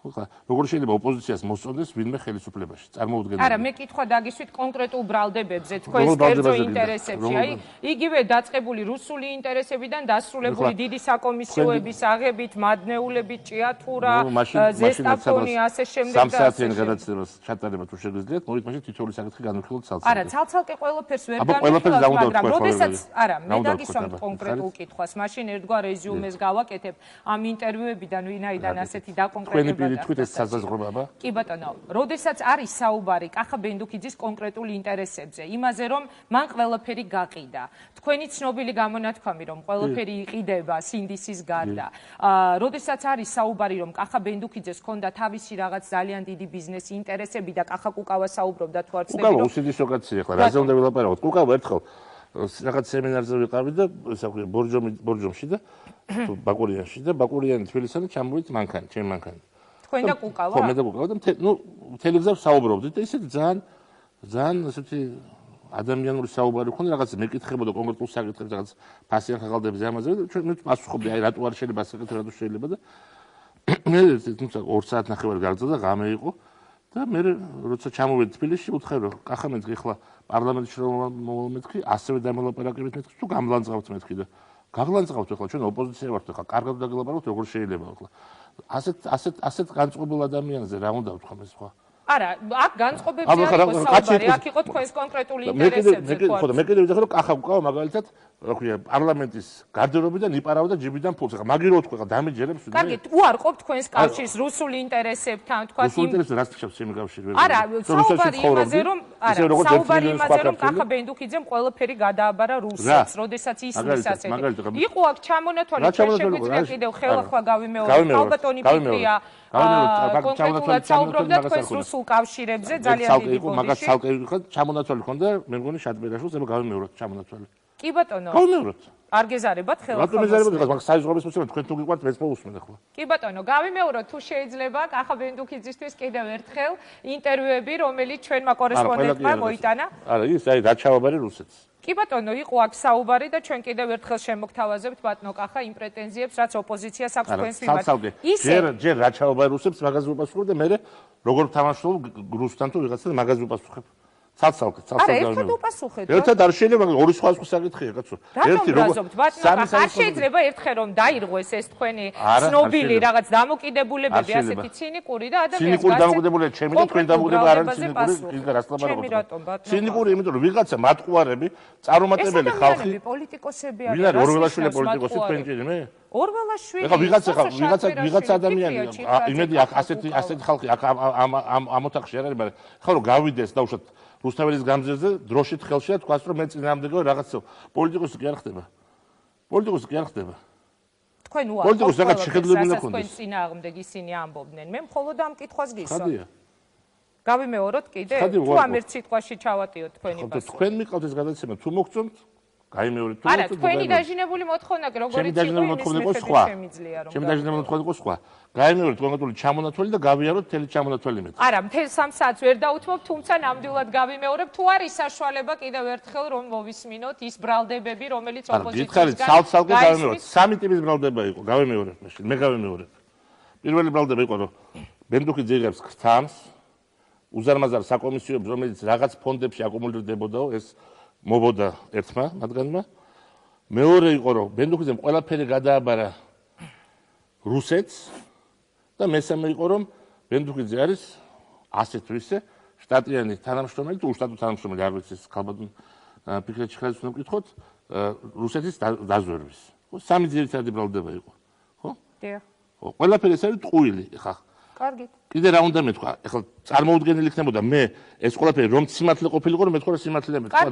ხო, როგორ შეიძლება ოპოზიციას მოსწონდეს ვინმე ხელისუფლებაში? წარმოუდგენელი. არა, მე კითხვა დაგისვით კონკრეტულ ბრალდებებზე, თქვენს კერძო ინტერესებში. აი, იგივე დაწყებული რუსული ინტერესებიდან დასრულებული დიდი საკომისიოების აღებით, მადნეულებით, ჭიათურა, ზესტაფონი, ასე შემდეგ და ასე სამსაათიან გადაცემას ჩატარება თუ შეგვიძლიათ, მოვით მაშინ თითოეული საკითხი განვიხილოთ ცალ-ცალკე. არა, ცალ-ცალკე ყველაფერს ვერ განვიხილავთ, მაგრამ როდესაც არა, მე დაგისვამთ კონკრეტულ კითხვას, მაშინ ერთგვარ რეზიუმეს გავაკეთებ ამ ინტერვიუებიდან, ვინაიდან ასეთი დაკონკრეტება თქვით ეს საზღვრებაა? კი ბატონო, როდესაც არის საუბარი კახა ბენდუკიძის კონკრეტულ ინტერესებზე, იმაზე რომ მან ყველაფერი გაყიდა. თქვენი ცნობილი გამონათქვამი რომ ყველაფერი იყიდება სინდისის გარდა. როდესაც არის საუბარი რომ კახა ბენდუკიძეს ჰქონდა თავისი რაღაც ძალიან დიდი ბიზნესი ინტერესები და კახა კუკავა საუბრობდა თუ არ ცდები რომ კუკავა უსიძისო კაცია ხო, რაზე უნდა ვილაპარაკოთ? კუკავა ერთხელ რაღაც სემინარზე ვიყავი და ესე ვქვია ბორჯომში და ბაკურიანში და ბაკურიანი თბილისიდან ჩამოვით მანქანი, ჩემი მანქანი. თქვენ და კუკავა? ხო, მე და კუკავა და მთელი გზა საუბრობდით და ისეთი ძალიან ესეთი ადამიანური საუბარი ხონდა, რაღაც მეკითხებოდა კონკრეტულ საკითხებს, რაღაც ფასიან ხალხებზე ამაზე და ჩვენ მე პასუხობდი, აი რატო არ შეიძლება საკითხი რატო შეიძლება და მე თუმცა 2 საათ ნახევარი გაგრძელდა, ღამე იყო და მე როცა ჩამოვედი თბილისში, უთხარ რომ კახა მეთქი ხლა პარლამენტში რომ მოვამეთქი, ასევე დამელაპარაკებით მეთქი თუ გამლანძღავთ მეთქი და გაგლანძღავთ ხლა ჩვენ ოპოზიცია ვართ ხლა, კარგად დაგელაპარაკოთ როგორ შეიძლება ხლა. ასეთ განწყობილ ადამიანზე რა უნდა ვთქვა მე სხვა? არა, აქ განწყობებზე არ იყო საუბარი, აქ იყო თქვენს კონკრეტული ინტერესებზე თქვა. ხო და მე კიდე ვიძახე რომ კახა უკავა მაგალითად, რა ქვია, პარლამენტის გარდერობიდან იპარავდა ჯიბიდან ფულს. ხა მაგირო თქვა, ხა დამიჯერებს. კარგი, უარყოფ თქვენს კავშირს რუსული ინტერესებთან, თქვა იმ რუსული ინტერესები რას თქავს ჩემი კავშირი? არა, საუბარი იმაზე რომ საუბარი იმაზე რომ კახა ბენდუკიძემ ყველაფერი გადააბარა რუსეთს, როდესაც ისმის ასეთი. იყო აქ ჩამონათვალი, შეგვიძლია კიდევ ხელახლა გავიმეოროთ, ალბათონი ფიქრია. კონკრეტულად საუბრობდა თქვენს რუსულ კავშირებზე ძალიან დიდი ბოდიში. მაგას ცალკე ვიყავ, ჩამონათვალი ხონდა, მე მგონი შატბერაშულს, აბა გავიმეოროთ ჩამონათვალი. კი ბატონო. გავიმეოროთ. არ გეზარებათ ხელახლა. რატომ ეზარებათ? მაგ საიზღობის მოსწრება თქვენ თუ გიყვართ მეც მოვუსმენ ახლა. კი ბატონო, გავიმეოროთ თუ შეიძლება კახა ბენდუქიძისთვის კიდევ ერთხელ ინტერვიუები, რომელიც ჩვენმა კორესპონდენტმა მოიტანა. არა, ის აი რაჩავაბარი რუსეთს. კი ბატონო, იყო აქ საუბარი და ჩვენ კიდევ ერთხელ შემოგთავაზებთ ბატონო კახა იმ პრეტენზიებს, რაც ოპოზიციას აქვს თქვენს მიმართ. ჯერ რაჩავაბარი რუსებს მაგაზე უპასუხებ და მე როგორ ვთამაშობ რუსთან თუ ვიღაცას მაგაზე უპასუხებ. ცალ-ცალკე ერთხელ უპასუხეთ. ერთად არ შეიძლება, ორი სხვა საკითხია, კაცო. ერთი როგორ არ შეიძლება ერთხელ რომ დაირღვეს ეს თქვენი ცნობილი რაღაც დამოკიდებულებები, ასეთი ცინიკური და ადამიანს ცინიკური დამოკიდებულება ჩემი და თქვენ დამოკიდებულება არ არის ცინიკური, ის რას ლაპარაკობთ. ცინიკური, იმიტომ რომ ვიღაცა მატყუარები, წარუმატებელი ხალხი, პოლიტიკოსები არიან. ვინ არის ორველაშვილი პოლიტიკოსი თქვენ ჭირი მე? ორველაშვილი. ეხლა ვიღაცა ადამიანია, იმედი აქ ასეთი ხალხი აქ ამ ოთახში არ არის, მაგრამ ხა რომ გავიდეს დაუშვათ რუსთაველის გამზირზე დროშით ხელში და თქვას რომ მე წინააღმდეგო რაღაცა პოლიტიკოსი კი არ ხდება. პოლიტიკოსი კი არ ხდება. თქვენ უარყოფთ პოლიტიკოსი რაღაც შეხედულები უნდა ქონდეს. თქვენ წინააღმდეგ ისინი ამბობდნენ. მე მხოლოდ ამ კითხვას გისვა. ხადია. გავიმეოროთ კიდე? თუ ამ ერთ სიტყვაში ჩავატიოთ თქვენი პასუხი. თქვენ მიყავთ ეს გადაცემა, თუ მოგწონთ გაიმეორეთ თუ არა, თქვენი დაჟინებული მოთხოვნა კი როგორიც იყო, იმის შემიძლია რომ. ჩემი დაჟინებული მოთხოვნა იყო სხვა. გაიმეორეთ კონკრეტული ჩამონათვალი და გავიაროთ მთელი ჩამონათვალი მეტი. არა, მთელ 3 საათს ვერ დაუთმობ, თუმცა ნამდვილად გავიმეორებ, თუ არის საშუალება კიდევ ერთხელ რომ მოვისმინოთ ის ბრალდებები, რომელიც ოპოზიციისგან. გითხარით, ცალ-ცალკე გავიმეორეთ. სამი ტიპის ბრალდება იყო, გავიმეორებ მაშინ, მე გავიმეორებ. პირველი ბრალდება იყო, რომ ბენდუქიძე იღებს ქრთამს, უზარმაზარ საკომისიოებს, რომელიც რაღაც ფონდებში აკუმულირდებოდაო, ეს მობოდა ერთმა მათგანმა. მეორე იყო რომ ბენდუქიძემ ყველაფერი გადააბარა რუსეთს და მესამე იყო რომ ბენდუქიძე არის ასე თუ ისე შტატიანი თანამშრომელი თუ უშტატო თანამშრომელი არ ვიცი ეს ხალბად ფიქრეთში ხალხს უნდა ვკითხოთ რუსეთის დაზვერვის. ხო, სამი ძირითადი ბრალდება იყო. ხო? დიახ. ყველაფერი ეს არის ტყუილი ხა. კარგი. კიდე რა უნდა მეთქვა? ეხლა წარმოუდგენელი იქნებოდა მე ეს ყველაფერი რომ სიმართლე ყოფილიყო რომ მეთქვა რომ სიმართლე მეთქვა.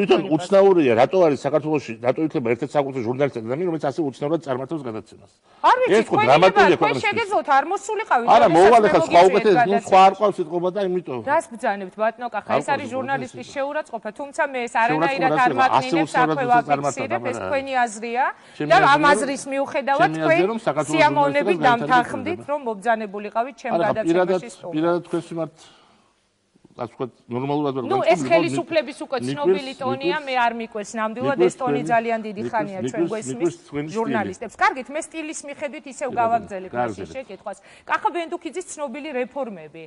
თვითონ უცნაურია, რატო არის საქართველოში, რატო იქნება ერთ-ერთი საკუთრე ჟურნალისტი ადამიანი, რომელიც ასე უცნაურად წარმართავს გადაცემას. არ ვიცი, თქვენ შეგეძლოთ არ მოსულიყავით. არა, მოვალ ეხლა სხვა უკეთეს, ნუ სხვა არ ყავს სიტყვა და იმიტომ. რას ბრძანებთ ბატონო კახა, ეს არის ჟურნალისტის შეურაცხყოფა, თუმცა მე ეს არანაირად არ მაკნინებს აქვე ვაფიქსირებ, ეს თქვენი აზრია და ამ აზრის მიუხედავად თქვენ სიამოვნებით დამთანხმდით, რომ მობრძანებულიყავით ჩემ გადაცემაში სტუმრად. პირადად თქვენს მიმართ ასე ვთქვათ, ნორმალურად ვერ განსხვავებული. ნუ ეს ხელისუფლების უკვე ცნობილი ტონია, მე არ მიკვეს ნამდვილად ეს ტონი ძალიან დიდი ხანია ჩვენ გვესმის ჟურნალისტებს. კარგით, მე სტილის მიხედვით ისევ გავაგზავნებ ეს შეკითხვას. კახა ბენდუქიძის ცნობილი რეფორმები.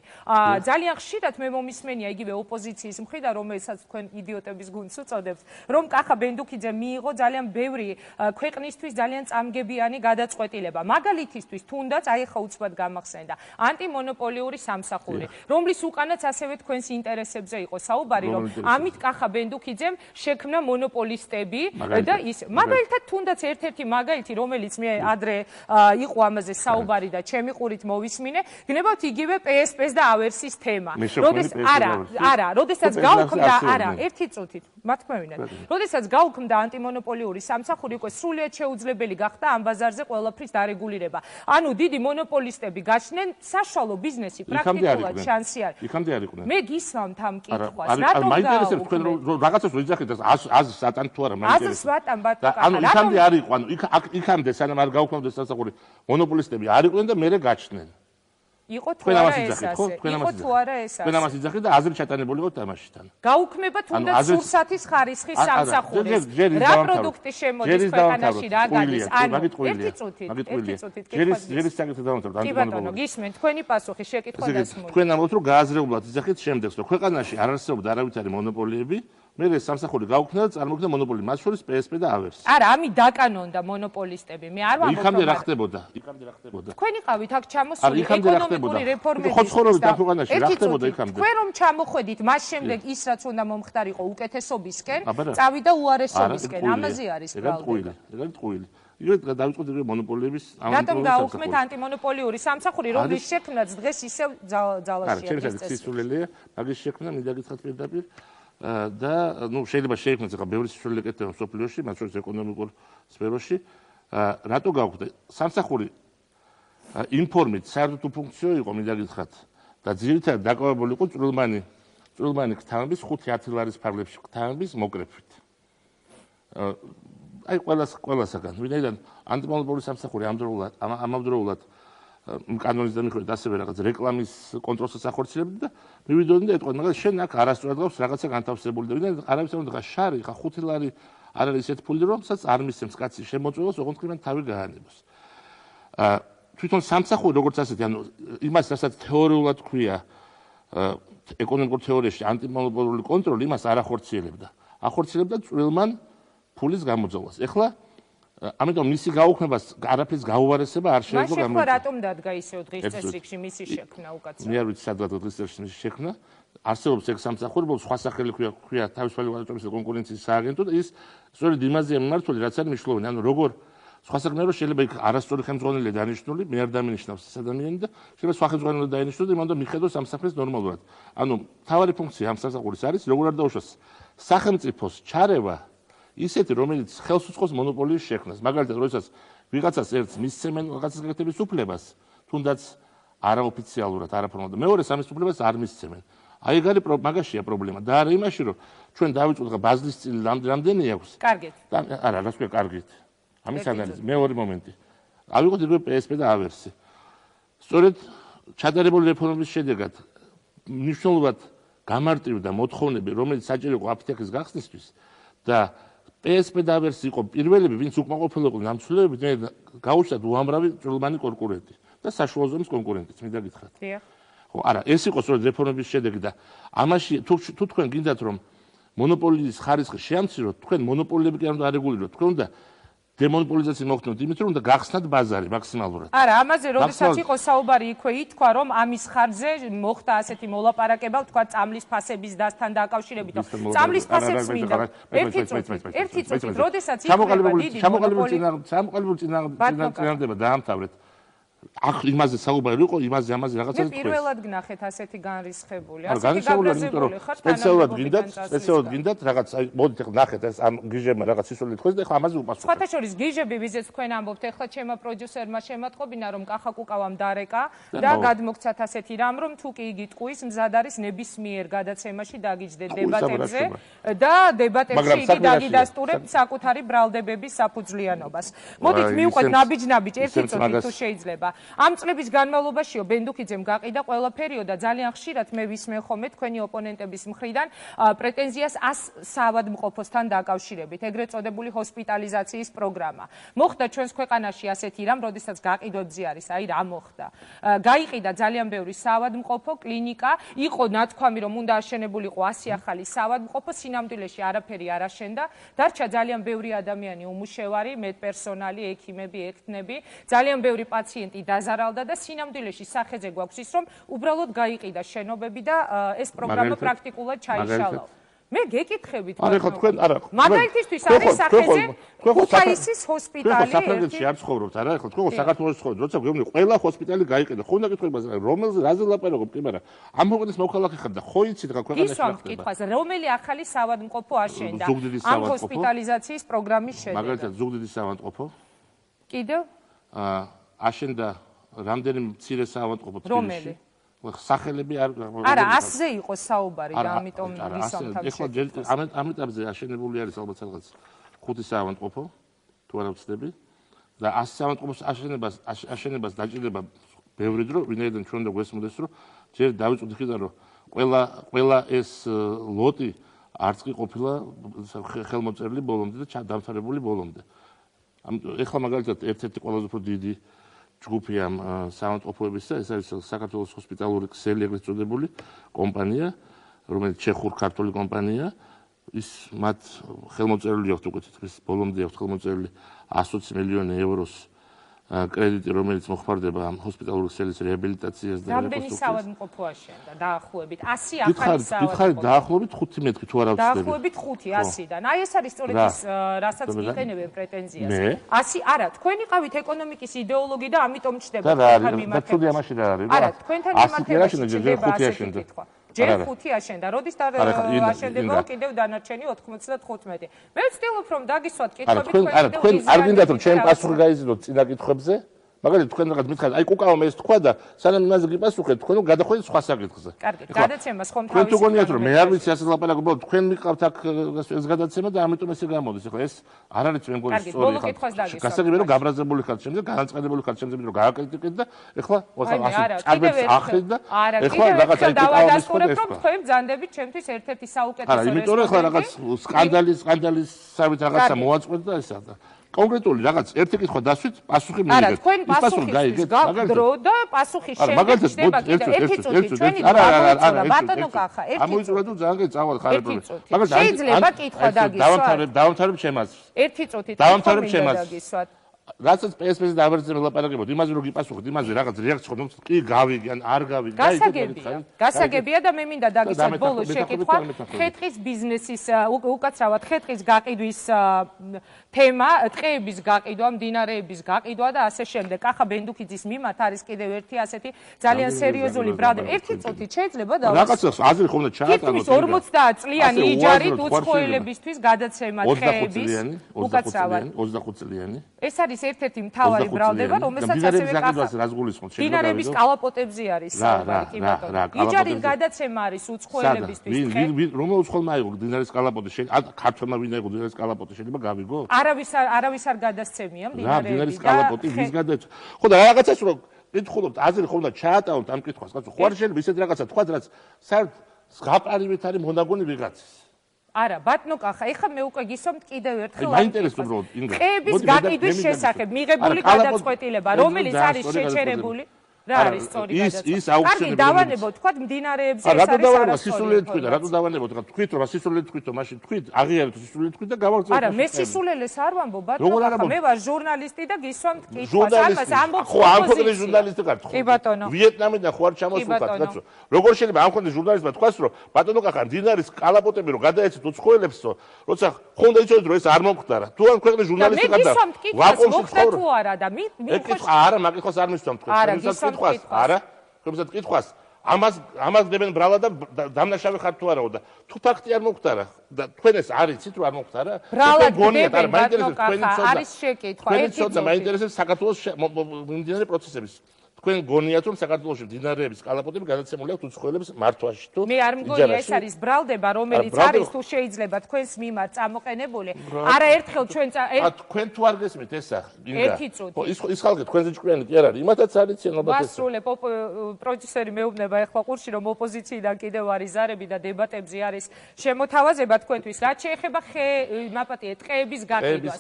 ძალიან ხშირად მე მომისმენია იგივე ოპოზიციის მხრიდან, რომელსაც თქვენ იდიოტების გუნდს უწოდებთ, რომ კახა ბენდუქიძე მიიღო ძალიან ბევრი ქვეყნისთვის ძალიან წამგებიანი გადაწყვეტილება. მაგალითისთვის თუნდაც აი ხა უცბად გამახსენდა ანტიმონოპოლიური სამსახური, რომლის უკანაც ასევე თქვენს ინტერესებზე იყო საუბარი, რომ ამით კახა ბენდუქიძემ შექმნა მონოპოლისტები და ის მაგალითად თუნდაც ერთ-ერთი მაგალითი, რომელიც მე ადრე იყო ამაზე საუბარი და ჩემი ყურით მოვისმინე, გნებავთ იგივე PSP-ს და ავერსის თემა. როდესაც გაუქმდა, არა, ერთი წუთით, მათქმევინათ. როდესაც გაუქმდა ანტიმონოპოლიური სამსახური, უკვე სრულიად შეუძლებელი გახდა ამ ბაზარზე ყველაფრის დარეგულირება. ანუ დიდი მონოპოლისტები გაჩნდნენ, საშუალო ბიზნესი პრაქტიკულად შანსი არის. იქამდე არ იყვნენ. მე გისვამთ ამ კითხვას. რატომ მაინტერესებს თქვენ რაღაცას რო იძახით აზრს ატან თუ არა მაინტერესებს. აზრს ვატან ბატონო. ანუ იქამდე არ იყო, ანუ იქამდე სანამ არ გაუქმდეს სამსახური მონოპოლისტები არ იყვნენ და მერე გაჩნდნენ. იყო თუ არა ეს ასე. იყო თუ არა ეს ასე. თქვენ ამას იძახით და აზრი ჩატანებული იყო თამაშიდან. გაუქმება თუნდაც სურსათის ხარისხის სამსახური. რა პროდუქტი შემოდის ქვეყანაში, რა გადის? ანუ ერთი წუთით. ჯერის საკითხი დავამთავროთ ანტიმონოპოლიური. კი ბატონო, გისმენთ თქვენი პასუხი შეკითხვა დასმული. თქვენ ამბობთ რომ გააზრეულად იძახით შემდეგს, რომ ქვეყანაში არ არსებობდა არავითარი მონოპოლიები, მე ეს სამსახური გაუქმდა და წარმოქმნა მონოპოლი, მათ შორის PSP და ავერს. არა, ამით დაკანონდა მონოპოლისტები. მე არ ვამბობ. იქამდე რა ხდებოდა? თქვენ იყავით აქ ჩამოსული ეკონომიკური რეფორმების. ხო ცხოვრობთ ამ ქვეყანაში, რა ხდებოდა იქამდე? თქვენ რომ ჩამოხვედით, მას შემდეგ ის რაც უნდა მომხდარიყო უკეთესობისკენ, წავიდა უარესობისკენ. ამაზე არის პრობლემა. ეგ ტყუილი. იგივე დავიწყოთ იგივე მონოპოლიების რატომ გაუქმეთ ანტიმონოპოლიური სამსახური, რომლის შექმნაც დღეს ისევ ძალაშია. ჩემს სისულელია, მაგის შექმნა მინდა გითხრათ პირდაპირ. და ნუ შეიძლება შეიქმნას ახლა ბევრი სისულელე კეთდება სოფლიოში, მათ შორის ეკონომიკურ სფეროში. რატო გაუქმდა? სამსახური ინფორმით საერთოდ უფუნქციო იყო, მინდა გითხრათ. და ძირითადად დაკავებული იყო წვრილმანი ქთამების 5-10 ლარის ფარგლებში ქთამების მოკრეფით. აი ყველასაგან, ვინაიდან ანტიმონოპოლური სამსახური ამავდროულად კანონის დამიხმარებით ასევე რაღაც რეკლამის კონტროლსაც ახორციელებდა და მივიდოდნენ და ეტყვით, მაგალითად შენ აქ არასწორად გაქვს რაღაცა განთავსებული და ვინაიდან არავის არ უნდა შარი, ხა 5 ლარი არ არის ესეთ ფული, რომელსაც არ მისცემს კაცი შემოწმებას, ოღონდ კი მან თავი გაანებოს. თვითონ სამსახური როგორც ასეთი, ანუ იმას, რასაც თეორიულად ქვია ეკონომიკურ თეორიაში ანტიმონოპოლური კონტროლი, იმას არ ახორციელებდა. ახორციელებდა წვრილმან ფულის გამოძალვას. ეხლა ამიტომ მისი გაუქმებას არაფრის გაუვარესება არ შეიძლება გამოიწვია. მაშინ რატომ დადგა ისევ დღის წესრიგში მისი შექმნა უკაცრავად? მე არ ვიცი სადღაც დღის წესრიგში მისი შექმნა. არსებობს ეგ სამსახური, ბოლოს სხვა სახელი ქვია თავისუფალი ვაჭრობის და კონკურენციის სააგენტო და ის სწორედ იმაზეა მიმართული, რაც არის მნიშვნელოვანი. ანუ როგორ სხვა საქმეა შეიძლება იქ არასწორი ხელმძღვანელია დანიშნული, მე არ დამინიშნავს ეს ადამიანი და შეიძლება სხვა ხელმძღვანელი დაინიშნოს და იმან და მიხედოს სამსახურის ნორმალურად. ანუ მთავარი ფუნქცია ამ სამსახურის არის როგორ არ დაუშვას სახელმწიფოს ჩარევა ისეთი, რომელიც ხელს უწყობს მონოპოლიის შექმნას. მაგალითად, როდესაც ვიღაცას ერთს მისცემენ რაღაცას გაკეთების უფლებას, თუნდაც არაოფიციალურად, არაფორმალურად, მეორე სამის უფლებას არ მისცემენ. აი ეგ არის მაგაშია პრობლემა და არა იმაში, რომ ჩვენ დავიწყოთ ხა ბაზლის წილი რამდენი აქვს. კარგით. არა, რას ქვია კარგით. ამის ანალიზი, მეორე მომენტი. ავიღოთ იგივე PSP და ავერსი. სწორედ ჩატარებული რეფორმების შედეგად მნიშვნელოვნად გამარტივდა მოთხოვნები, რომელიც საჭირო იყო აფთიაქის გახსნისთვის და PSP და ავერსი იყო პირველები, ვინც უკმაყოფილებლად ნამცვლელები გაუჩნდათ უამრავი წვრილმანი კონკურენტი და საშუალო ზომის კონკურენტიც, მინდა გითხრათ. დიახ. ხო, არა, ეს იყო სწორედ რეფორმების შედეგი და ამაში თუ თქვენ გინდათ რომ მონოპოლიის ხარისხი შეამციროთ, თქვენ მონოპოლიები კი არ უნდა არეგულიროთ, თქვენ უნდა დემონოპოლიზაცია მოხდნოთ იმით, რომ უნდა გახსნათ ბაზარი მაქსიმალურად. არა, ამაზე როდესაც იყო საუბარი, იქვე ითქვა, რომ ამის ხარჯზე მოხდა ასეთი მოლაპარაკება, თქვა წამლის ფასების დასთან დაკავშირებით. წამლის ფასებს მინდა. ერთი წუთი, როდესაც იქნება დიდი ჩამოყალიბებული წინააღმდება დაამთავრეთ. ახ იმაზე საუბარი იყო, იმაზე რაღაცა თქვა. პირველად გნახეთ ასეთი განრისხებული. ასეთი გაბრაზებული ხარ სპეციალურად გინდათ რაღაც აი მოდით ახლა ნახეთ ეს ამ გიჟებმა რაღაც ისული თქვეს და ახლა ამაზე უპასუხოთ. სხვათა შორის გიჟები, ვიზეც თქვენ ამბობთ, ახლა ჩემმა პროდიუსერმა შემატყობინა, რომ კახაკუკავამ დარეკა და გადმოგცათ ასეთი რამ, რომ თუ კი იგი ტყუის მზად არის ნებისმიერ გადაცემაში დაგიჯდეთ დებატებზე და დებატებში იგი დაგიდასტურებთ საკუთარი ბრალდებების საფუძვლიანობას. მოდით მივყვეთ ნაბიჯ-ნაბიჯ ერთი წუთი თუ შეიძლება. ამ წლების განმავლობაშიო ბენდუქიძემ გაყიდა ყველაფერიო და ძალიან ხშირად მე ვისმენ ხოლმე თქვენი ოპონენტების მხრიდან პრეტენზიას 100 საავადმყოფოსთან დაკავშირებით, ეგრეთ წოდებული ჰოსპიტალიზაციის პროგრამა. მოხდა ჩვენს ქვეყანაში ასეთი რამ, როდესაც გაყიდვებზე არის, აი რა მოხდა. გაიყიდა ძალიან ბევრი საავადმყოფო, კლინიკა, იყო ნათქვამი, რომ უნდა აშენებულიყო 100 ახალი საავადმყოფო, სინამდვილეში არაფერი არ აშენდა, დარჩა ძალიან ბევრი ადამიანი უმუშევარი, მედპერსონალი, ექიმები, ექთნები, ძალიან ბევრი პაციენტი დაზარალდა და სინამდვილეში სახეზე გვაქვს ის, რომ უბრალოდ გაიყიდა შენობები და ეს პროგრამა პრაქტიკულად ჩაიშალა. მე გეკითხებით, მაგალითისთვის არის სახეზე ქუთაისის ჰოსპიტალი. საფრანგეთში არ ცხოვრობთ, არა? ეხლა თქვენ საქართველოში ცხოვრობთ, როცა გვეუბნები, ყველა ჰოსპიტალი გაიყიდა. ხო უნდა გითხოთ, რომელზე რაზე ლაპარაკობთ, კი, მაგრამ ამ მოკლეს მოქალაქე ხარ და ხო იცით რა ქვეყანაში ხდება. ისვამ კითხვას, რომელი ახალი საავადმყოფო აშენდა ამ ჰოსპიტალიზაციის პროგრამის შედეგად? მაგალითად, ზუგდიდის საავადმყოფო. კიდევ? აშენდა რამდენიმე მცირე საავადმყოფო თბილისში. სახელები არ არა, 100-ზე იყო საუბარი და ამიტომ ვისვამ თავში. ეხლა ამ ეტაპზე აშენებული არის ალბათ რაღაც 5 საავადმყოფო, თუ არ ვცდები. და 100 საავადმყოფოს აშენებას დაჭირდება ბევრი დრო, ვინაიდან ჩვენ უნდა გვესმოდეს, რომ ჯერ დავიწყოთ იქიდან, რომ ყველა ეს ლოტი არც კი ყოფილა ხელმოწერილი ბოლომდე და დამთავრებული ბოლომდე. ეხლა მაგალითად ერთ-ერთი ყველაზე უფრო დიდი ჯგუფი ამ საავადმყოფოებისა, ეს არის საქართველოს ჰოსპიტალური ქსელი ეგრეთ წოდებული კომპანია, რომელიც ჩეხურ-ქართული კომპანია, ის მათ ხელმოწერილი აქვს უკვე თითქმის ბოლომდე აქვს ხელმოწერილი 120 მილიონი ევროს კრედიტი, რომელიც მოხმარდება ამ ჰოსპიტალური ქსელის რეაბილიტაციას და რამდენი საავადმყოფო აშენდა დაახლოებით 100 ახალი საავადმყოფო. გითხარით დაახლოებით 5 მეთქი თუ არ ავწდები. დაახლოებით 5 100-დან. აი ეს არის სწორედ ის, რასაც იყენებენ პრეტენზიას. 100 არა, თქვენ იყავით ეკონომიკის იდეოლოგი და ამიტომ ჩდება თქვენთან მიმართებაში. და თუ ამაში რა არის? არა, თქვენთან მიმართებაში ჩდება ასეთი კითხვა. ჯერ 5 აშენდა, როდის აშენდება კიდევ დანარჩენი 95. მე ვცდილობ რომ დაგისვათ კითხვები თქვენ არ გინდათ რომ ჩემ პასუხი გაიზიდოთ წინა კითხვებზე, მაგალითად თქვენ რაღაც მითხარით, აი კუკავამ ეს თქვა და სანამ იმაზე გიპასუხეთ, თქვენ გადახვიდეთ სხვა საკითხზე. კარგი, გადაცემას ხომ თქვენ თუ გონიათ რომ მე არ ვიცი ასე ლაპარაკობ, თქვენ მიყავთ აქ ეს გადაცემა და ამიტომ ესე გამოდის. ახლა ეს არ არის მე მგონი სწორი ხალხი. გასაგებია რომ გაბრაზებული ხართ შემდეგ, განაწყადებული ხართ შემდეგ რომ გააკრიტიკეთ და ახლა ასე წარბებს ახრით და ახლა რაღაც აი დავადასტურებ რომ თქვენ ბრძანდებით ჩემთვის ერთ-ერთი საუკეთესო არა, იმიტომ რომ ახლა რაღაც სკანდალისავით რაღაცა მოაწყვეთ და ესა და კონკრეტული რაღაც ერთი კითხვა დასვით, პასუხი მიიღეთ. არა, თქვენ პასუხისთვის გაგდრო და პასუხის შემდეგ ხდება კიდე ერთი წუთი ჩვენი ბატონო კახა, ერთი ამოიწურა თუ ძალიან წავალ ხარებები. მაგალითად შეიძლება კითხვა დაგისვათ. დავამთავრებ ჩემას. ერთი წუთი დავამთავრებ ჩემას. დაგისვათ. რასაც PSP-ზე დავერძემ ლაპარაკებოდ, იმაზე რომ გიპასუხოთ, იმაზე რაღაც რეაქცია ხომ კი გავიგე ან არ გავიგე. გასაგებია და მე მინდა დაგისვათ ბოლოს შეკითხვა ხეთყის ბიზნესის უკაცრავად ხეთყის გაყიდვის თემა, ტყეების გაყიდვა, მდინარეების გაყიდვა და ასე შემდეგ. კახა ბენდუქიძის მიმართ არის კიდევ ერთი ასეთი ძალიან სერიოზული ბრალდება. ერთი წუთი შეიძლება დავასრულოთ. რაღაცას აზრი ხომ და ჩაატაროთ. 50 წლიანი იჯარით უცხოელებისთვის გადაცემა ტყეების უკაცრავად 25 წლიანი. ეს არის ერთ-ერთი მთავარი ბრალდება, რომელსაც ასევე დინარების კალაპოტებზე არის საუბარი. იჯარით გადაცემა არის უცხოელებისთვის. რომელ უცხოელმა აიღო დინარის კალაპოტი? ქართველმა ვინ აიღო დინარის კალაპოტი? შეიძლება გავიგო? არავის არ გადასცემია დინარის კალაპოტი ვის გადაეცა? ხო და რაღაცას რომ კითხულობთ, აზრი ხომ და ჩაატაროთ ამ კითხვას, კაცო, ხო არ შეიძლება ისეთ რაღაცა თქვა, რაც საერთოდ გაპარივეთ არის მონაგონი ვიღაცის. არა, ბატონო კახა, ეხლა მე უკვე გისვამთ კიდევ ერთხელ მაინტერესებს უბრალოდ ინგა. ტყეების გაყიდვის შესახებ მიღებული გადაწყვეტილება, რომელიც არის შეჩერებული რა არის სწორი გადაწყვეტილება? კარგი, დავანებოთ, თქვა მდინარეებზე ეს არის არასწორი. სისულელე თქვი და რატო დავანებოთ? თქვით რომ სისულელე თქვით, მაშინ თქვით, აღიარეთ სისულელე თქვით და გავაგზავნოთ. არა, მე სისულელეს არ ვამბობ, ბატონო კახა, მე ვარ ჟურნალისტი და გისვამთ კითხვას, ამას ამბობ ხო, ამ ხონდე ჟურნალისტი ხართ ხო? კი ბატონო. ვიეტნამიდან ხო არ ჩამოსულხართ, კაცო. როგორ შეიძლება ამ ხონდე ჟურნალისტმა თქვას, რომ ბატონო კახა, მდინარის კალაპოტები რომ გადაეცეთ უცხოელებსო, როცა ხონდა იცოდეთ რომ ეს არ მომხდარა. თუ ან ქვეყნის ჟურნალისტი ხართ და ვაკომში თუ არა და მე არა, მაგითხოს არ მისვამთ თქვენ. კითხავს, არა? ხომსად კითხავს, ამას დებენ ბრალა და დამნაშავე ხარ თუ არაო და თუ ფაქტი არ მომხდარა და თქვენ ეს არ იცით რომ არ მომხდარა? ბრალად დებენ, ბატონო კახა, არის შეკითხვა. ერთი წუთი მაინტერესებს საქართველოს მიმდინარე პროცესების. თქვენ გონიათ რომ საქართველოში მდინარეების კალაპოტები გადაცემული აქვს უცხოელების მართვაში თუ მე არ მგონია ეს არის ბრალდება რომელიც არის თუ შეიძლება თქვენს მიმართ წამოყენებული არაერთხელ თქვენ თუ არ გესმით ესა ხო ის ხალხი თქვენზე ჭკვიანი კი არ არის იმათაც არიციან ალბათ ეს ვასრულებ პროდიუსერი მეუბნება ეხლა ყურში რომ ოპოზიციიდან კიდევ არის ზარები და დებატებზე არის შემოთავაზება თქვენთვის რაც შეეხება მაპატიე ტყეების გაყიდვას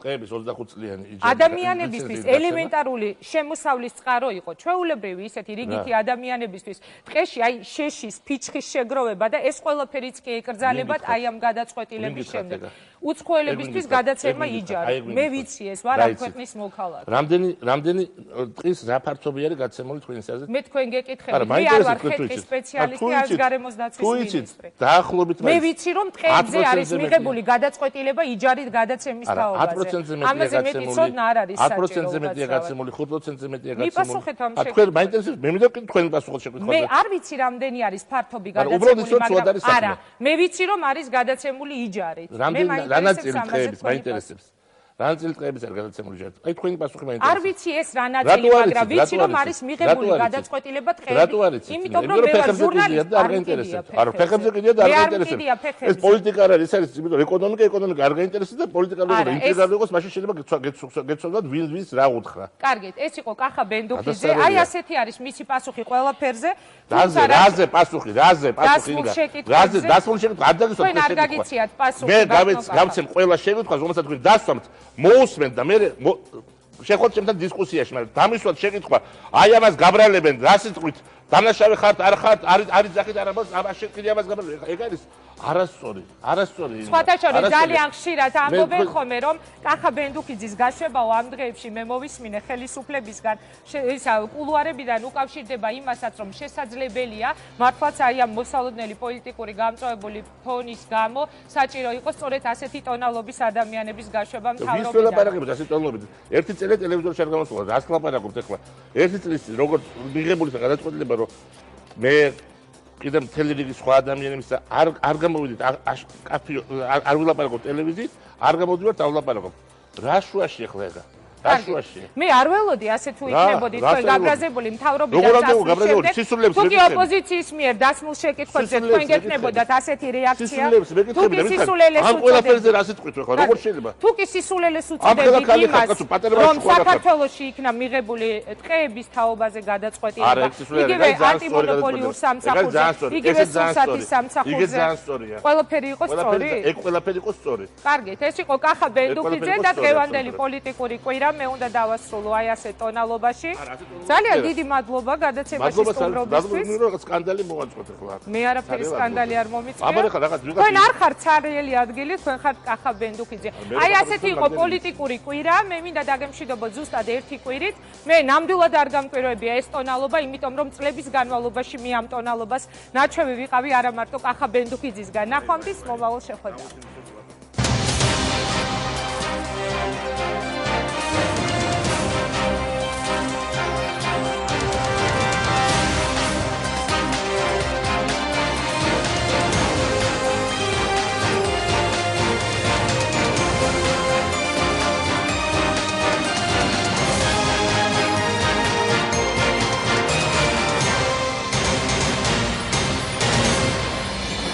ტყეების 25 წლიანი ადამიანებისთვის ელემენტარული შემოსავლის წყარო იყო ჩვეულებრივი ისეთი რიგითი ადამიანებისთვის ტყეში აი შეშის ფიჩხის შეგროვება და ეს ყველაფერიც კი ეკრძალებათ აი ამ გადაწყვეტილების შემდეგ უცხოელებისთვის გადაცემა იჯარი მე ვიცი ეს ვარ ამ ქვეყნის მოქალაქე რამდენი ტყის რა ფართობი არის გაცემული თქვენი აზრით მე თქვენ გეკითხები მე არ ვარ ხეთქის სპეციალისტი არც გარემოს დაცვის მინისტრი დაახლოებით მე ვიცი რომ ტყეებზე არის მიღებული გადაწყვეტილება იჯარით გადაცემის თაობაზე ამაზე მეტი ცოდნა არ არის საჭირო 10%-ზე მეტია გაცემული 5%-ზე მეტია გაცემული მიპასუხეთ ამ შეკითხვას თქვენ მაინტერესებს მე მინდა თქვენ პასუხოთ შეკითხვაზე მე არ ვიცი რამდენი არის ფართობი გადაცემული მაგრამ არა მე ვიცი რომ არის გადაცემული იჯარით მე რა ნაწილი ტყეების მაინტერესებს რა ნაწილი ტყეების არ გადაცემული იჯარით აი თქვენი პასუხი მაინტერესებს არ ვიცი ეს რა ნაწილი მაგრამ ვიცი რომ არის მიღებული გადაწყვეტილება ტყეების იმიტომ რომ მე ვარ ჟურნალისტი არ გაინტერესებს არა ფეხებზე კიდია და არ გაინტერესებს ეს პოლიტიკა არ არის ეს არის იმიტომ ეკონომიკა არ გაინტერესებს და პოლიტიკა როგორ ინტეგრირებული იყოს მაშინ შეიძლება გეცოდოთ ვინს რა უთხრა კარგით ეს იყო კახა ბენდუქიძე აი ასეთი არის მისი პასუხი ყველაფერზე რაზე პასუხი რაზე დასმულ შეკითხვა არ დაგისვამთ თქვენ არ გაგიციათ პასუხი მე გავცემ ყველა შეკითხვას რომელსაც თქვენ დასვამთ მოусმენთ და მე შეხოთ ჩემთან დისკუსიაში მაგრამ დამისვათ შეკითხვა აი ამას გაბრალებენ რა სიტყვით დამნაშავე ხართ არ ხართ არის ძახით არაბას ამას შეკითხი ამას გაბრალებენ ეგ არის არასწორი სხვათა შორის ძალიან ხშირად ამბობენ ხოლმე რომ კახა ბენდუქიძის გაშვებაო ამ დღეებში მე მოვისმინე ხელისუფლებისგან ისა კულუარებიდან უკავშირდება იმასაც რომ შესაძლებელია მართლაც აი ამ მოსალოდნელი პოლიტიკური გამწვავებული ფონის გამო საჭირო იყოს სწორედ ასეთი ტონალობის ადამიანების გაშვება მთავრობიდან ვის ველაპარაკებთ ასეთი ტონალობით ერთი წელი ტელევიზორში არ გამოსულა რას ლაპარაკობთ ახლა ერთი წლის როგორ მიღებული გადაწყვეტილება რომ მე კიდე მთელი რიგი სხვა ადამიანების არ გამოვიდით კაფე არ ვილაპარაკობ ტელევიზიით არ გამოდივართ არ ვილაპარაკობ რა შუაში ახლა ეგა მე არ ველოდი ასე თუ იქნებოდი თქვენ გაბრაზებული მთავრობიდან წასვლის თუ კი ოპოზიციის მიერ დასმულ შეკითხვებზე თქვენ გეკნებოდათ ასეთი რეაქცია თუ კი სისულელეს უწოდებით რომ საქართველოში იქნა მიღებული ტყეების თაობაზე გადაწყვეტილება იგივე ანტიმონოპოლიურ სამსახურზე იგივე სურსათის სამსახურზე ყველაფერი იყო სწორი ეგ ყველაფერი იყო სწორი კარგით ეს იყო კახა ბენდუხიძე და დღევანდელი პოლიტიკური კვირა მე უნდა დავასრულო აი ასე ტონალობაში ძალიან დიდი მადლობა გადაცემაში სტუმრობისთვის სკანდალი მოვაწყოთ ახლა მე არაფერი სკანდალი არ მომიწია თქვენ არ ხართ ცარიელი ადგილი თქვენ ხართ კახა ბენდუხიძე აი ასეთი იყო პოლიტიკური კვირა მე მინდა დაგემშვიდობოთ ზუსტად ერთი კვირით მე ნამდვილად არ გამკვირვებია ეს ტონალობა იმიტომ რომ წლების განმავლობაში მე ამ ტონალობას ნაჩვევი ვიყავი არა მარტო კახა ბენდუხიძისგან ნახვამდის მომავალ შეხვედრამდე